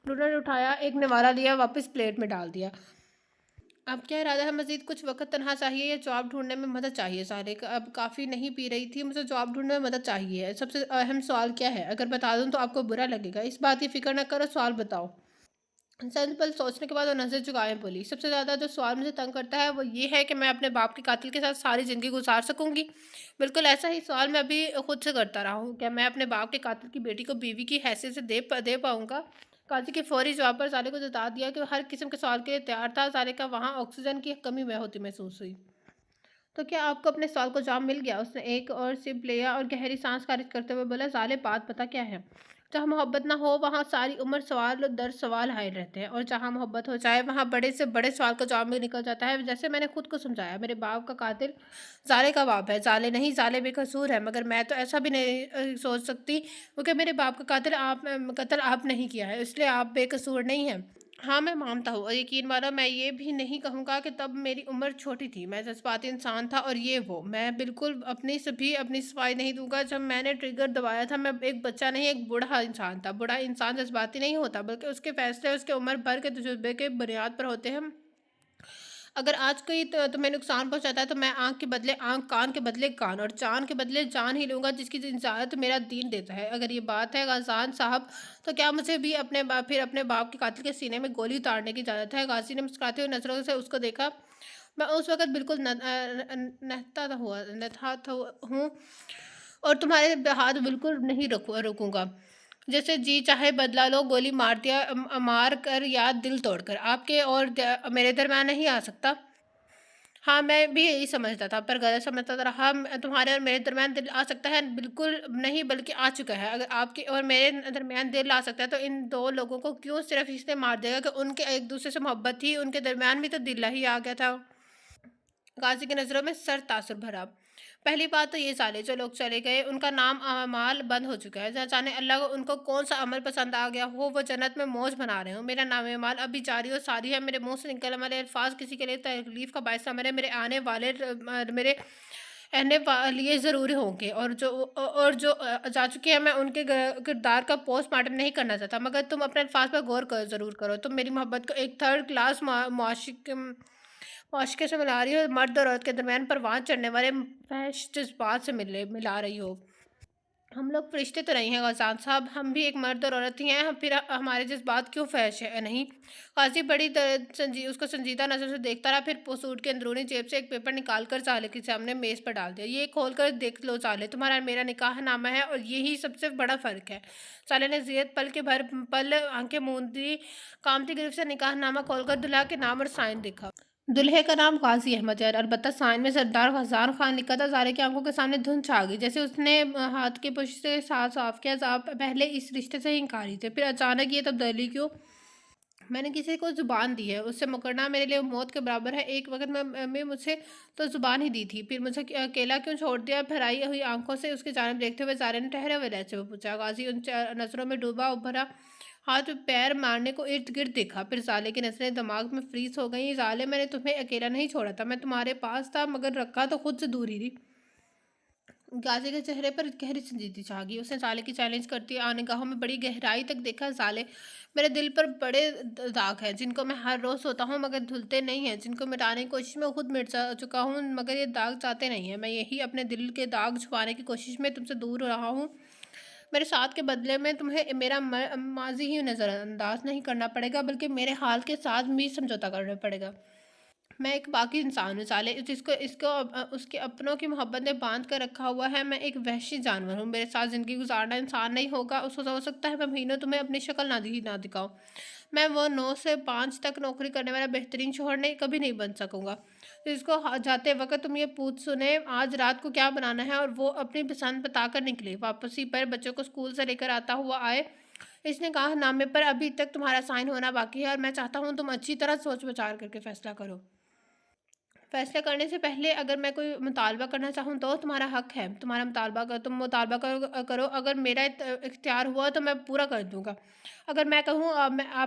डोनट उठाया, एक निवाला लिया, वापस प्लेट में डाल दिया। अब क्या इरादा है? मज़ीद कुछ वक़्त तन्हा चाहिए या जवाब ढूँढने में मदद चाहिए? सारे का अब काफ़ी नहीं पी रही थी, मुझे जवाब ढूँढने में मदद चाहिए। सबसे अहम सवाल क्या है? अगर बता दूँ तो आपको बुरा लगेगा। इस बात की फ़िक्र न करो, सवाल बताओ। चंद पल सोचने के बाद वो नज़र झुकाए बोली, सबसे ज़्यादा जो सवाल मुझे तंग करता है वो ये है कि मैं अपने बाप के कातिल के साथ सारी ज़िंदगी गुजार सकूँगी। बिल्कुल ऐसा ही सवाल मैं अभी खुद से करता रहा हूँ। क्या मैं अपने बाप के कातिल की बेटी को बीवी की हैसियत से दे पाऊँगा? काजी के फौरी जवाब पर साले को जता दिया कि वो हर किस्म के सवाल के लिए तैयार था। साले का वहाँ ऑक्सीजन की कमी में होती महसूस हुई। تو کیا آپ کو اپنے سوال کو جواب مل گیا؟ اس نے ایک اور سپ لیا اور گہری سانس خارج کرتے ہوئے بولا، ظالم بات پتہ کیا ہے؟ جہاں محبت نہ ہو وہاں ساری عمر سوال در سوال حائل رہتے ہیں، اور جہاں محبت ہو جائے وہاں بڑے سے بڑے سوال کا جواب بھی نکل جاتا ہے۔ جیسے میں نے خود کو سمجھایا، میرے باپ کا قاتل ظالے کا باپ ہے، ظالے نہیں، ظالے بے قصور ہے، مگر میں تو ایسا بھی نہیں سوچ سکتی کیونکہ میرے باپ کا قتل آپ نہیں کیا ہے، اس لیے آپ بے قصور نہیں ہیں۔ ہاں میں مانتا ہوں، اور یقین مانو میں یہ بھی نہیں کہوں گا کہ تب میری عمر چھوٹی تھی، میں جذباتی انسان تھا، اور یہ وہ میں بالکل اپنی صفائی نہیں دوں گا۔ جب میں نے ٹریگر دبایا تھا میں ایک بچہ نہیں، ایک بوڑھا انسان تھا۔ بوڑھا انسان جذباتی نہیں ہوتا بلکہ اس کے فیصلے اس کے عمر بھر کے تجربے کے بنیاد پر ہوتے ہیں۔ اگر آج کوئی تمہیں نقصان پہنچاتا ہے تو میں آنکھ کے بدلے آنکھ، کان کے بدلے کان، اور جان کے بدلے جان ہی لوں گا، جس کی اجازت میرا دین دیتا ہے۔ اگر یہ بات ہے غازان صاحب، تو کیا مجھے بھی پھر اپنے باپ کے قاتل کے سینے میں گولی اتارنے کی اجازت ہے؟ غازی نے مسکراتے ہوئے نظروں سے اس کو دیکھا۔ میں اس وقت بالکل نتحت ہوں اور تمہارے ہاتھ بالکل نہیں روکوں گا۔ جیسے جی چاہے بدلا لو، گولی مار کر یا دل توڑ کر، آپ کے اور میرے درمیان نہیں آ سکتا۔ ہاں میں بھی یہی سمجھتا تھا، پر غلط سمجھتا رہا۔ تمہارے اور میرے درمیان دل آ سکتا ہے؟ بالکل نہیں، بلکہ آ چکا ہے۔ اگر آپ کے اور میرے درمیان دل آ سکتا ہے تو ان دو لوگوں کو کیوں صرف اس نے مار دے گا کہ ان کے ایک دوسرے سے محبت تھی؟ ان کے درمیان بھی تو دل ہی آ گیا تھا۔ غازی کی نظروں میں سر تاثر بھرا۔ پہلی بات تو یہ سالے جو لوگ چلے گئے ان کا نام اعمال بند ہو چکا ہے، جانے اللہ کو ان کو کون سا عمل پسند آ گیا ہو، وہ جنت میں موج بنا رہے ہوں۔ میرا نام اعمال اب بھی جاری و ساری ہے، میرے منہ سے نکلنے والے الفاظ کسی کے لیے تکلیف کا باعث نہ بنے، میرے آنے لیے ضروری ہوں گے، اور جو جا چکے ہیں میں ان کے کردار کا پوسٹ مارٹم نہیں کرنا چاہتا، مگر تم اپنے الفاظ پر غور ضرور کرو۔ تم میری محبت کو ایک تھرڈ کلاس معاشقے سے ملا رہی ہو، مرد اور عورت کے درمیان پروان چڑھنے والے فحش جذبات سے ملا رہی ہو۔ ہم لوگ فرشتے تو نہیں ہیں غازان صاحب، ہم بھی ایک مرد اور عورت ہی ہیں، پھر ہمارے جذبات کیوں فحش ہے نہیں؟ قاضی اس کو سنجیدہ نظر سے دیکھتا رہا، پھر سوٹ کے اندرونی جیب سے ایک پیپر نکال کر ظالے کے سامنے میز پر ڈال دیا۔ یہ کھول کر دیکھ لو ظالے، تمہارا میرا نکاح نامہ ہے، اور یہی سب سے بڑا فرق ہے۔ ظالے نے زیرت پل آنکھیں موندی کامتی گرفت سے نکاح نامہ کھول کر دلہا کے نام اور سائن دیکھا۔ دلہے کا نام غازی احمد ہے، البتہ سائن میں سردار غازان خان لکھا تھا۔ ظالے کی آنکھوں کے سامنے دھند چھا گئی، جیسے اس نے ہاتھ کے پشت سے صاف کیا، آپ پہلے اس رشتے سے ہی انکاری تھے، پھر اچانک یہ تبدیلی کیوں؟ میں نے کسی کو زبان دی ہے، اس سے مکرنا میرے لیے موت کے برابر ہے۔ ایک وقت میں مجھے تو زبان ہی دی تھی، پھر مجھے اکیلا کیوں چھوڑ دیا؟ بھرائی ہوئی آنکھوں سے اس کی جانب دیکھتے ہوئے ظالے نے ٹھہرے ہوئے لہجے میں پوچھا۔ غازی ان نظروں میں ڈوبا ابھرا ہاتھ پیر مارنے کو ارد گرد دیکھا، پھر ظالے کی نظریں دماغ میں فریز ہو گئیں۔ ظالے، میں نے تمہیں اکیلا نہیں چھوڑا تھا، میں تمہارے پاس تھا، مگر رکھا تو خود سے دور ہی تھی۔ غازی کے چہرے پر گہری سنجیدگی چھا گئی، اس نے ظالے کی چیلنج کرتی نگاہوں میں بڑی گہرائی تک دیکھا۔ ظالے، میرے دل پر بڑے داغ ہیں جن کو میں ہر روز سوتا ہوں مگر دھلتے نہیں ہیں، جن کو مٹانے کی کوشش میں خود مٹ چکا ہوں مگر یہ داغ جاتے نہیں ہیں۔ میں یہی اپنے دل کے داغ چھپانے کی کوشش میں تم سے دور رہا ہوں۔ میرے ساتھ کے بدلے میں تمہیں میرا ماضی ہی نظر انداز نہیں کرنا پڑے گا، بلکہ میرے حال کے ساتھ بھی سمجھوتہ کرنا پڑے گا۔ میں ایک باقی انسان ہوں ظالے، اس کے اپنوں کی محبت نے باندھ کر رکھا ہوا ہے۔ میں ایک وحشی جانور ہوں، میرے ساتھ زندگی گزارنا انسان نہیں ہوگا۔ ہو سکتا ہے میں مہینوں تمہیں اپنی شکل نہ دکھاؤں، میں وہ 9 سے 5 تک نوکری کرنے والا بہترین شوہر کبھی نہیں بن سکوں گا جس کو جاتے وقت تم یہ پوچھ سنے آج رات کو کیا بنانا ہے، اور وہ اپنی پسند بتا کر نکلے، واپسی پر بچوں کو اسکول سے لے کر آتا ہوا آئے۔ اس نکاح نامے پر ابھی تک تمہارا سائن ہونا باقی ہے، اور میں چاہتا ہوں تم اچھی طرح سوچ بچار کر کے فیصلہ کرو۔ فیصلہ کرنے سے پہلے اگر میں کوئی مطالبہ کرنا چاہوں تو تمہارا حق ہے، تم مطالبہ کرو، اگر میرا اختیار ہوا تو میں پورا کر دوں گا۔ اگر میں کہوں آپ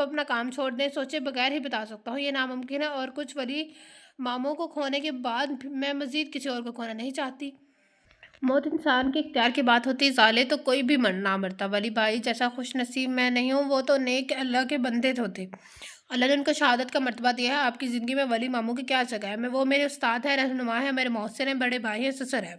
اپنا کام چھوڑ دیں، سوچے بغیر ہی بتا سکتا ہوں یہ ناممکن ہے، اور کچھ ولی ماموں کو کھونے کے بعد میں مزید کسی اور کو کھونا نہیں چاہتی۔ موت انسان کے اختیار کی بات ہوتی ظالے، تو کوئی بھی نہ مرتا۔ ولی بھائی جیسا خوش نصیب میں نہیں ہوں، وہ تو نیک اللہ کے بندے ہوتے، اللہ نے ان کو شہادت کا مرتبہ دیا ہے۔ آپ کی زندگی میں ولی ماموں کی کیا جگہ ہے؟ وہ میرے استاد ہیں، رہنما ہیں، میرے محسن ہیں، بڑے بھائی ہیں، سسر ہیں۔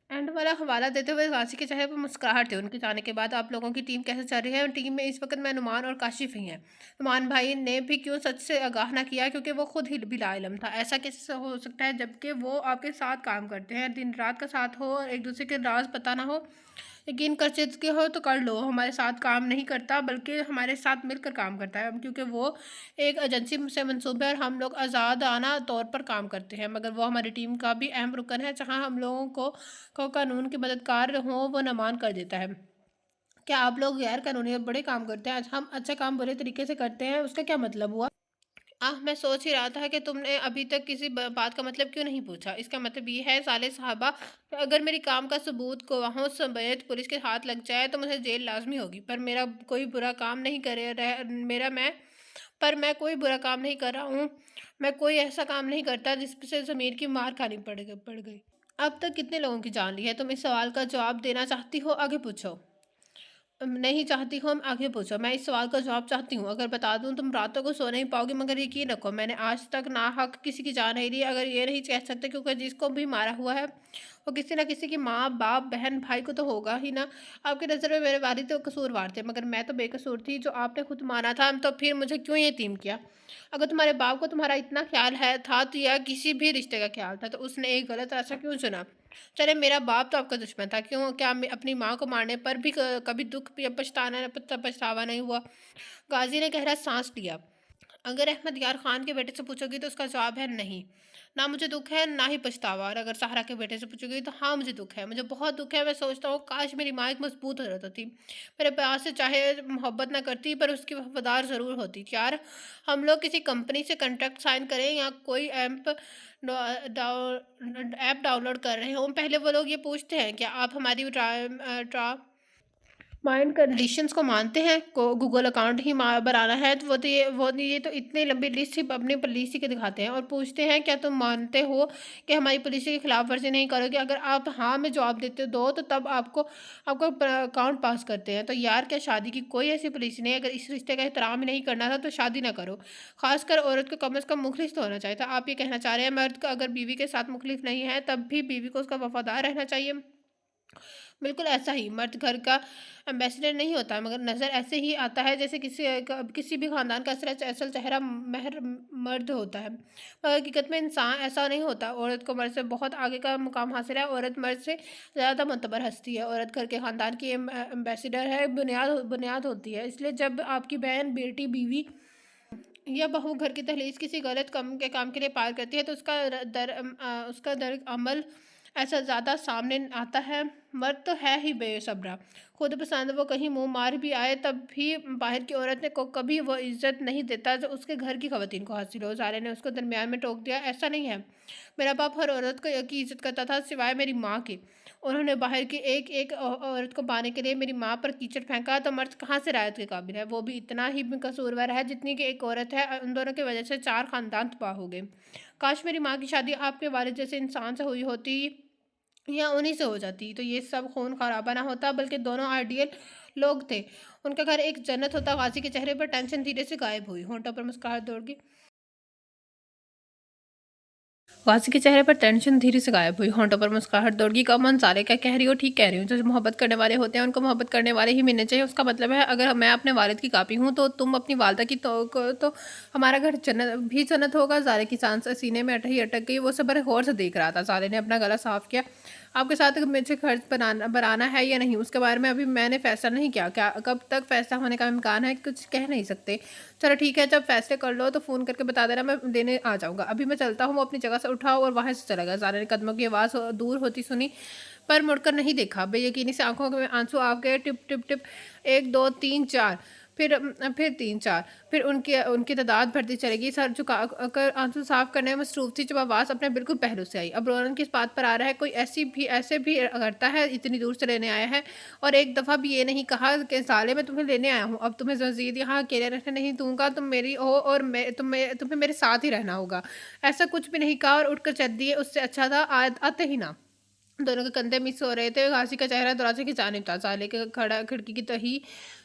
اینڈ والا حوالہ دیتے ہوئے غازی کے چہرے پر مسکراہٹ تھی۔ ان کے جانے کے بعد آپ لوگوں کی ٹیم کیسے چل رہی ہے؟ ٹیم میں اس وقت میں نعمان اور کاشف ہی ہیں۔ نعمان بھائی نے بھی کیوں سچ سے آگاہ نہ کیا؟ کیونکہ وہ خود ہی بھی لا علم تھا۔ ایسا کیسے ہو سکتا ہے جبکہ وہ آپ کے ساتھ کام کرتے ہیں، دن رات کا ساتھ ہو اور ایک دوسرے کے راز پتہ نہ ہو؟ यकीन कर चुके हो तो कर लो, हमारे साथ काम नहीं करता बल्कि हमारे साथ मिलकर काम करता है, क्योंकि वो एक एजेंसी से मंसूब है और हम लोग आज़ादाना तौर पर काम करते हैं, मगर वो हमारी टीम का भी अहम रुकन है। जहाँ हम लोगों को कानून के मददगार हों वो नमान कर देता है। क्या आप लोग गैर कानूनी और बड़े काम करते हैं, आज हम अच्छा काम बुरे तरीके से करते हैं, उसका क्या मतलब हुआ? मैं सोच ही रहा था कि तुमने अभी तक किसी बात का मतलब क्यों नहीं पूछा। इसका मतलब ये है साले साहबा कि अगर मेरी काम का सबूत गवाहों समेत पुलिस के हाथ लग जाए तो मुझे जेल लाजमी होगी। पर मेरा कोई बुरा काम नहीं करे रह मेरा मैं कोई बुरा काम नहीं कर रहा हूँ। मैं कोई ऐसा काम नहीं करता जिससे ज़मीर की मार खानी पड़ गई। अब तक कितने लोगों की जान ली है? तुम इस सवाल का जवाब देना चाहती हो, आगे पूछो। नहीं चाहती हो, आगे पूछो। मैं इस सवाल का जवाब चाहती हूँ। अगर बता दूँ तुम रातों को सो नहीं पाओगे, मगर यकीन रखो मैंने आज तक नाहक किसी की जान नहीं ली। अगर ये नहीं कह सकते, क्योंकि जिसको भी मारा हुआ है वो किसी ना किसी की माँ बाप बहन भाई को तो होगा ही ना। आपकी नज़र में मेरे वालिद तो कसूरवार थे, मगर मैं तो बेकसूर थी। जो आपने खुद माना था तो फिर मुझे क्यों यतीम किया? अगर तुम्हारे बाप को तुम्हारा इतना ख्याल है था तो, या किसी भी रिश्ते का ख्याल था, तो उसने एक गलत रास्ता क्यों चुना? चले मेरा बाप तो आपका दुश्मन था, क्यों क्या अपनी माँ को मारने पर भी कभी दुख या पछतावा नहीं हुआ? गाजी ने गहरा सांस लिया। अगर अहमद यार खान के बेटे से पूछोगी तो उसका जवाब है नहीं। ना मुझे दुख है ना ही पछतावा। और अगर सहारा के बेटे से पूछोगी तो हाँ मुझे दुख है, मुझे बहुत दुख है। मैं सोचता हूँ काश मेरी माँ एक मजबूत औरत होती, मेरे प्यार से चाहे मोहब्बत ना करती पर उसकी वफादार ज़रूर होती। यार हम लोग किसी कंपनी से कॉन्ट्रैक्ट साइन करें या कोई ऐप डाउनलोड कर रहे हों, पहले वो लोग ये पूछते हैं क्या आप हमारी माइंड कंडीशंस को मानते हैं? को गूगल अकाउंट ही बनाना है तो वो ये तो इतनी लंबी लिस्ट ही अपनी पॉलिसी के दिखाते हैं और पूछते हैं क्या तुम मानते हो कि हमारी पॉलिसी की खिलाफ वर्जी नहीं करोगे? अगर आप हाँ में जवाब देते दो तो तब आपको आपको अकाउंट पास करते हैं। तो यार क्या शादी की कोई ऐसी पॉलिसी नहीं? अगर इस रिश्ते का एहतराम ही नहीं करना था तो शादी ना करो। खासकर औरत को कम से कम मुखलिस तो होना चाहिए था। आप ये कहना चाह रहे हैं मर्द का अगर बीवी के साथ मुखलिस नहीं है तब भी बीवी को उसका वफादार रहना चाहिए? बिल्कुल ऐसा ही। मर्द घर का एम्बेसडर नहीं होता, मगर नज़र ऐसे ही आता है जैसे किसी भी ख़ानदान का असल चेहरा महर मर्द होता है। पर हकीकत में इंसान ऐसा नहीं होता। औरत को मर्द से बहुत आगे का मुकाम हासिल है। औरत मर्द से ज़्यादा मोतबर हस्ती है। औरत घर के ख़ानदान की एम्बेसडर है, बुनियाद बुनियाद होती है। इसलिए जब आपकी बहन बेटी बीवी या बहू घर की दहलीज किसी गलत काम के लिए पार करती है तो उसका दर अमल ऐसा ज़्यादा सामने आता है। मर्द तो है ही बेसब्रा, खुद पसंद। वो कहीं मुंह मार भी आए तब भी बाहर की औरत ने को कभी वो इज्जत नहीं देता जो उसके घर की खवातीन को हासिल हो। साले ने उसको दरमियान में टोक दिया। ऐसा नहीं है। मेरा बाप हर औरत को की इज्जत करता था सिवाय मेरी माँ की। उन्होंने बाहर की एक एक औरत को पाने के लिए मेरी माँ पर कीचड़ फेंका तो मर्द कहाँ से रायत के काबिल है? वो भी इतना ही कसूरवार है जितनी कि एक औरत है। उन दोनों की वजह से 4 खानदान तबाह हो गए। काश मेरी माँ की शादी आपके वालिद जैसे इंसान से हुई होती या उन्हीं से हो जाती तो ये सब खून खराबा ना होता, बल्कि दोनों आइडियल लोग थे। उनका घर एक जन्नत होता। गाजी के चेहरे पर टेंशन धीरे से गायब हुई, होंठों पर मुस्कुराहट दौड़ गई। वासी के चेहरे पर टेंशन धीरे से गायब हुई, होंठों पर मुस्कुराहट दौड़ गई। कमन साले क्या कह रही हो? ठीक कह रही हूँ। जो मोहब्बत करने वाले होते हैं उनको मोहब्बत करने वाले ही मिलने चाहिए। उसका मतलब है अगर मैं अपने वालिद की कापी हूँ तो तुम अपनी वालदा की तो हमारा घर जन्नत होगा। साले की सांस सीने में अटक गई। वो सब बड़े गौर से देख रहा था। साले ने अपना गला साफ किया। आपके साथ मुझे खर्च बनाना है या नहीं उसके बारे में अभी मैंने फैसला नहीं किया। क्या कब तक फैसला होने का इम्कान है? कुछ कह नहीं सकते। चलो ठीक है, जब फैसले कर लो तो फ़ोन करके बता देना, मैं लेने आ जाऊँगा। अभी मैं चलता हूँ। वो अपनी जगह से उठा और वहाँ से चला गया। ज़ारा ने कदमों की आवाज़ दूर होती सुनी पर मुड़कर नहीं देखा। बेयकीनी से आंखों में आंसू आ गए। टिप टिप टिप, 1 2 3 4, फिर 3 4, फिर उनकी उनकी तादाद बढ़ती चलेगी। सर झुका कर आंसू साफ करने में मसरूफ़ थी जब आवाज़ अपने बिल्कुल पहलू से आई। अब रोलन किस बात पर आ रहा है? कोई ऐसे भी करता है? इतनी दूर से लेने आया है और एक दफ़ा भी ये नहीं कहा कि साले मैं तुम्हें लेने आया हूँ। अब तुम्हें मज़ीद यहाँ अकेले रहने नहीं दूँगा। तुम मेरी हो और तुम्हें मेरे साथ ही रहना होगा। ऐसा कुछ भी नहीं कहा और उठकर चल दिए। उससे अच्छा था आते ही ना। दोनों के कंधे मिस हो रहे थे। घासी का चेहरा दरवाजे की जानिब था। साले के खड़ा खिड़की की तही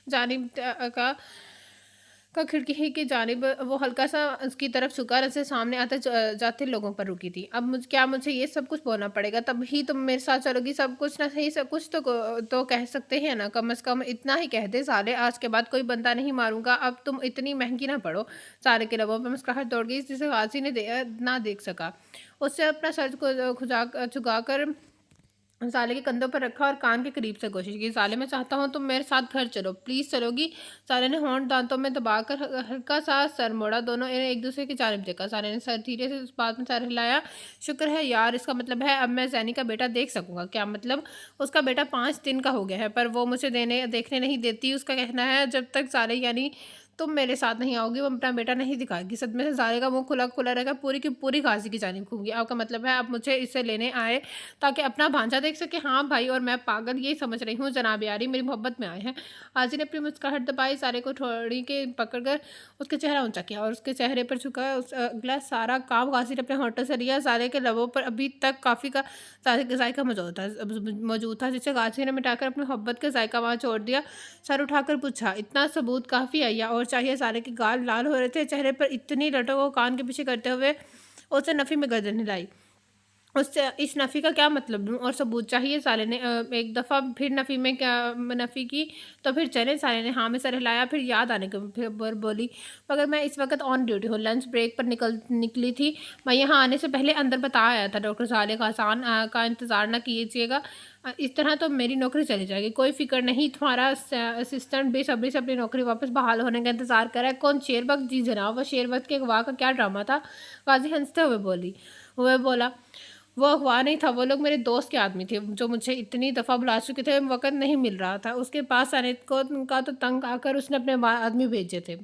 जानिब का खिड़की ही की जानिब वो हल्का सा उसकी तरफ झुका। रस्ते सामने आते जाते लोगों पर रुकी थी। अब मुझे ये सब कुछ बोलना पड़ेगा? तभी तुम मेरे साथ चलोगी? सब कुछ ना सही, सब कुछ तो कह सकते हैं ना। कम से कम इतना ही कह दे साले, आज के बाद कोई बंदा नहीं मारूंगा। अब तुम इतनी महंगी ना पड़ो। साले के लबों पर मुस्कुराहट दौड़ गई जिसे गाजी ने ना देख सका। उससे अपना सर को झुका कर साले के कंधों पर रखा और कान के करीब से कोशिश की। साले, मैं चाहता हूँ तुम मेरे साथ घर चलो, प्लीज़ चलोगी? साले ने होंठ दाँतों में दबाकर हल्का सा सर मोड़ा। दोनों ने एक दूसरे की जानिब देखा। साले ने सर धीरे से उस बात में सर हिलाया। शुक्र है यार, इसका मतलब है अब मैं ज़ैनी का बेटा देख सकूँगा। क्या मतलब? उसका बेटा 5 दिन का हो गया है, पर वो मुझे देखने नहीं देती। उसका कहना है जब तक साले यानी तुम मेरे साथ नहीं आओगी, वो अपना बेटा नहीं दिखाएगी। सदमे से साले का मुँह खुला खुला रहेगा, पूरी की पूरी गाज़ी की जानिब घूम गई। आपका मतलब है आप मुझे इसे लेने आए ताकि अपना भांजा देख सके? हाँ भाई, और मैं पागल यही समझ रही हूँ जनाब यारी मेरी मोहब्बत में आए हैं। हाजी ने अपनी मुस्कुराहट दबाई, सारे को थोड़ी के पकड़कर उसके चेहरा ऊंचा किया और उसके चेहरे पर झुका। अगला सारा काम गाजी ने अपने होठों से लिया। सारे के लबों पर अभी तक काफ़ी का जायका मौजूद था जिसे गाजी ने मिटाकर अपनी मोहब्बत का जायका वहाँ छोड़ दिया। सर उठाकर पूछा, इतना सबूत काफ़ी है या और चाहिए? सारे के गाल लाल हो रहे थे। चेहरे पर इतनी लटों को कान के पीछे करते हुए उसने नफ़ी में गर्दन हिलाई। उससे इस नफ़ी का क्या मतलब लूँ और सबूत चाहिए? साले ने एक दफ़ा फिर नफ़ी की तो फिर चले? साले ने हाँ में सर हिलाया। फिर याद आने के फिर बोली, मगर मैं इस वक्त ऑन ड्यूटी हूँ, लंच ब्रेक पर निकली थी। मैं यहाँ आने से पहले अंदर बता आया था डॉक्टर साले का आसान का इंतज़ार ना कीजिएगा। इस तरह तो मेरी नौकरी चली जाएगी। कोई फ़िक्र नहीं, तुम्हारा असिस्टेंट बेसब्री से अपनी नौकरी वापस बहाल होने का इंतज़ार कर रहा है। कौन? शेरबख्त? जी जनाब, वह शेरबख्त के अगवा का क्या ड्रामा था? गाजी हंसते हुए बोला, वो अगवा नहीं था, वो लोग मेरे दोस्त के आदमी थे जो मुझे इतनी दफ़ा बुला चुके थे, वक़्त नहीं मिल रहा था। उसके पास आने को का तो तंग आकर उसने अपने आदमी भेजे थे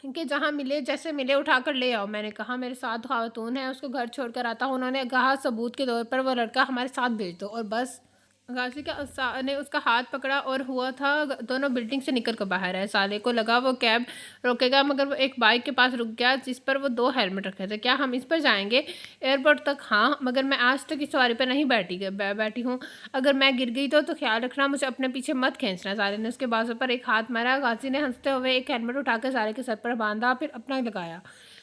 कि जहाँ मिले जैसे मिले उठाकर ले आओ। मैंने कहा मेरे साथ खातून है, उसको घर छोड़कर आता हूँ। उन्होंने कहा सबूत के तौर पर वो लड़का हमारे साथ भेज दो और बस। गाजी का ने उसका हाथ पकड़ा और हुआ था दोनों बिल्डिंग से निकल कर बाहर आए। साले को लगा वो कैब रोकेगा, मगर वो एक बाइक के पास रुक गया जिस पर वो 2 हेलमेट रखे थे। क्या हम इस पर जाएंगे एयरपोर्ट तक? हाँ, मगर मैं आज तक इस सवारी पर नहीं बैठी हूँ। अगर मैं गिर गई तो ख्याल रखना, मुझे अपने पीछे मत खींचना। साले ने उसके बाजू पर एक हाथ मारा। गाजी ने हंसते हुए एक हेलमेट उठाकर साले के सर पर बांधा, फिर अपना लगाया।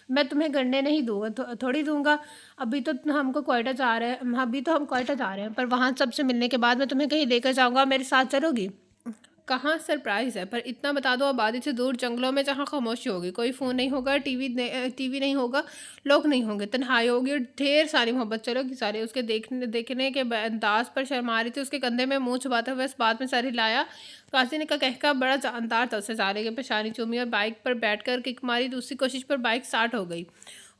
मैं तुम्हें गड़ने नहीं दूंगा, थोड़ी दूंगा। अभी तो हम क्वेटा जा रहे हैं, पर वहाँ सबसे मिलने के बाद मैं तुम्हें कहीं लेकर जाऊँगा, मेरे साथ चलोगी? कहाँ सरप्राइज़ है, पर इतना बता दो, आबादी से दूर जंगलों में जहाँ खामोशी होगी, कोई फ़ोन नहीं होगा, टीवी नहीं होगा, लोग नहीं होंगे, तन्हाई होगी और ढेर सारी मोहब्बत चलोगी। सारे उसके देखने के अंदाज पर शर्मा रही थी। उसके कंधे में मुँह छुपाते हुए इस बात में सर हिलाया। कासिनी का कहका बड़ा जानदार था। उसे सारे के पेशानी चूमी और बाइक पर बैठकर किक मारी। दूसरी कोशिश पर बाइक स्टार्ट हो गई।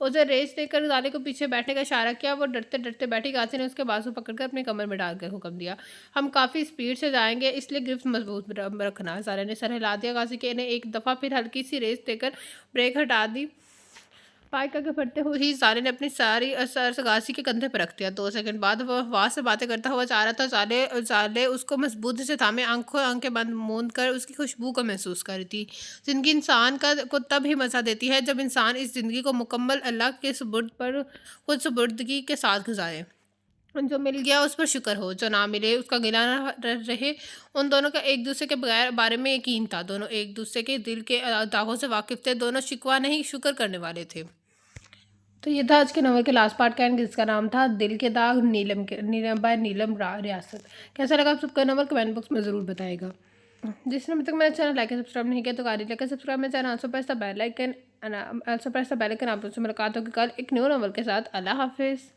उसे रेस देकर साले को पीछे बैठने का इशारा किया। वो डरते डरते बैठी। कासिनी ने उसके बाजू पकड़कर अपने कमर में डालकर हुक्म दिया, हम काफ़ी स्पीड से जाएंगे, इसलिए गिरफ्त मजबूत रखना। सारे ने सर हिला दिया। काशी के ने एक दफ़ा फिर हल्की सी रेस देकर ब्रेक हटा दी। बाइक आगे बढ़ते हुए ही साले ने अपनी सारी असर गासी के कंधे पर रख दिया। 2 सेकंड बाद वह वहाँ से बातें करता हुआ जा रहा था। साले साले उसको मजबूती से थामे आंखें बंद मूंद कर उसकी खुशबू को महसूस कर रही थी। जिंदगी इंसान को तब ही मज़ा देती है जब इंसान इस ज़िंदगी को मुकम्मल अल्लाह के सुपुर्द पर खुद सुपुर्दगी के साथ गुजारे। जो मिल गया उस पर शुक्र हो, जो ना मिले उसका गिला ना रहे। उन दोनों का एक दूसरे के बगैर बारे में यकीन था। दोनों एक दूसरे के दिल के दागों से वाकिफ थे। दोनों शिकवा नहीं शुक्र करने वाले थे। तो ये था आज के नॉवल के लास्ट पार्ट का एंड, जिसका नाम था दिल के दाग, नीलम बाय रियासत। कैसा लगा आप सबका नॉवल कमेंट बॉक्स में ज़रूर बताएगा। जिसने अभी तक मेरा चैनल लाइक एंड सब्सक्राइब नहीं किया तो कार्य लेकर सब्सक्राइब मेरा channel, also press the bell icon, आप मुझसे मुलाकात होगी कल एक न्यू नॉवल के साथ। अल्लाह हाफिज़।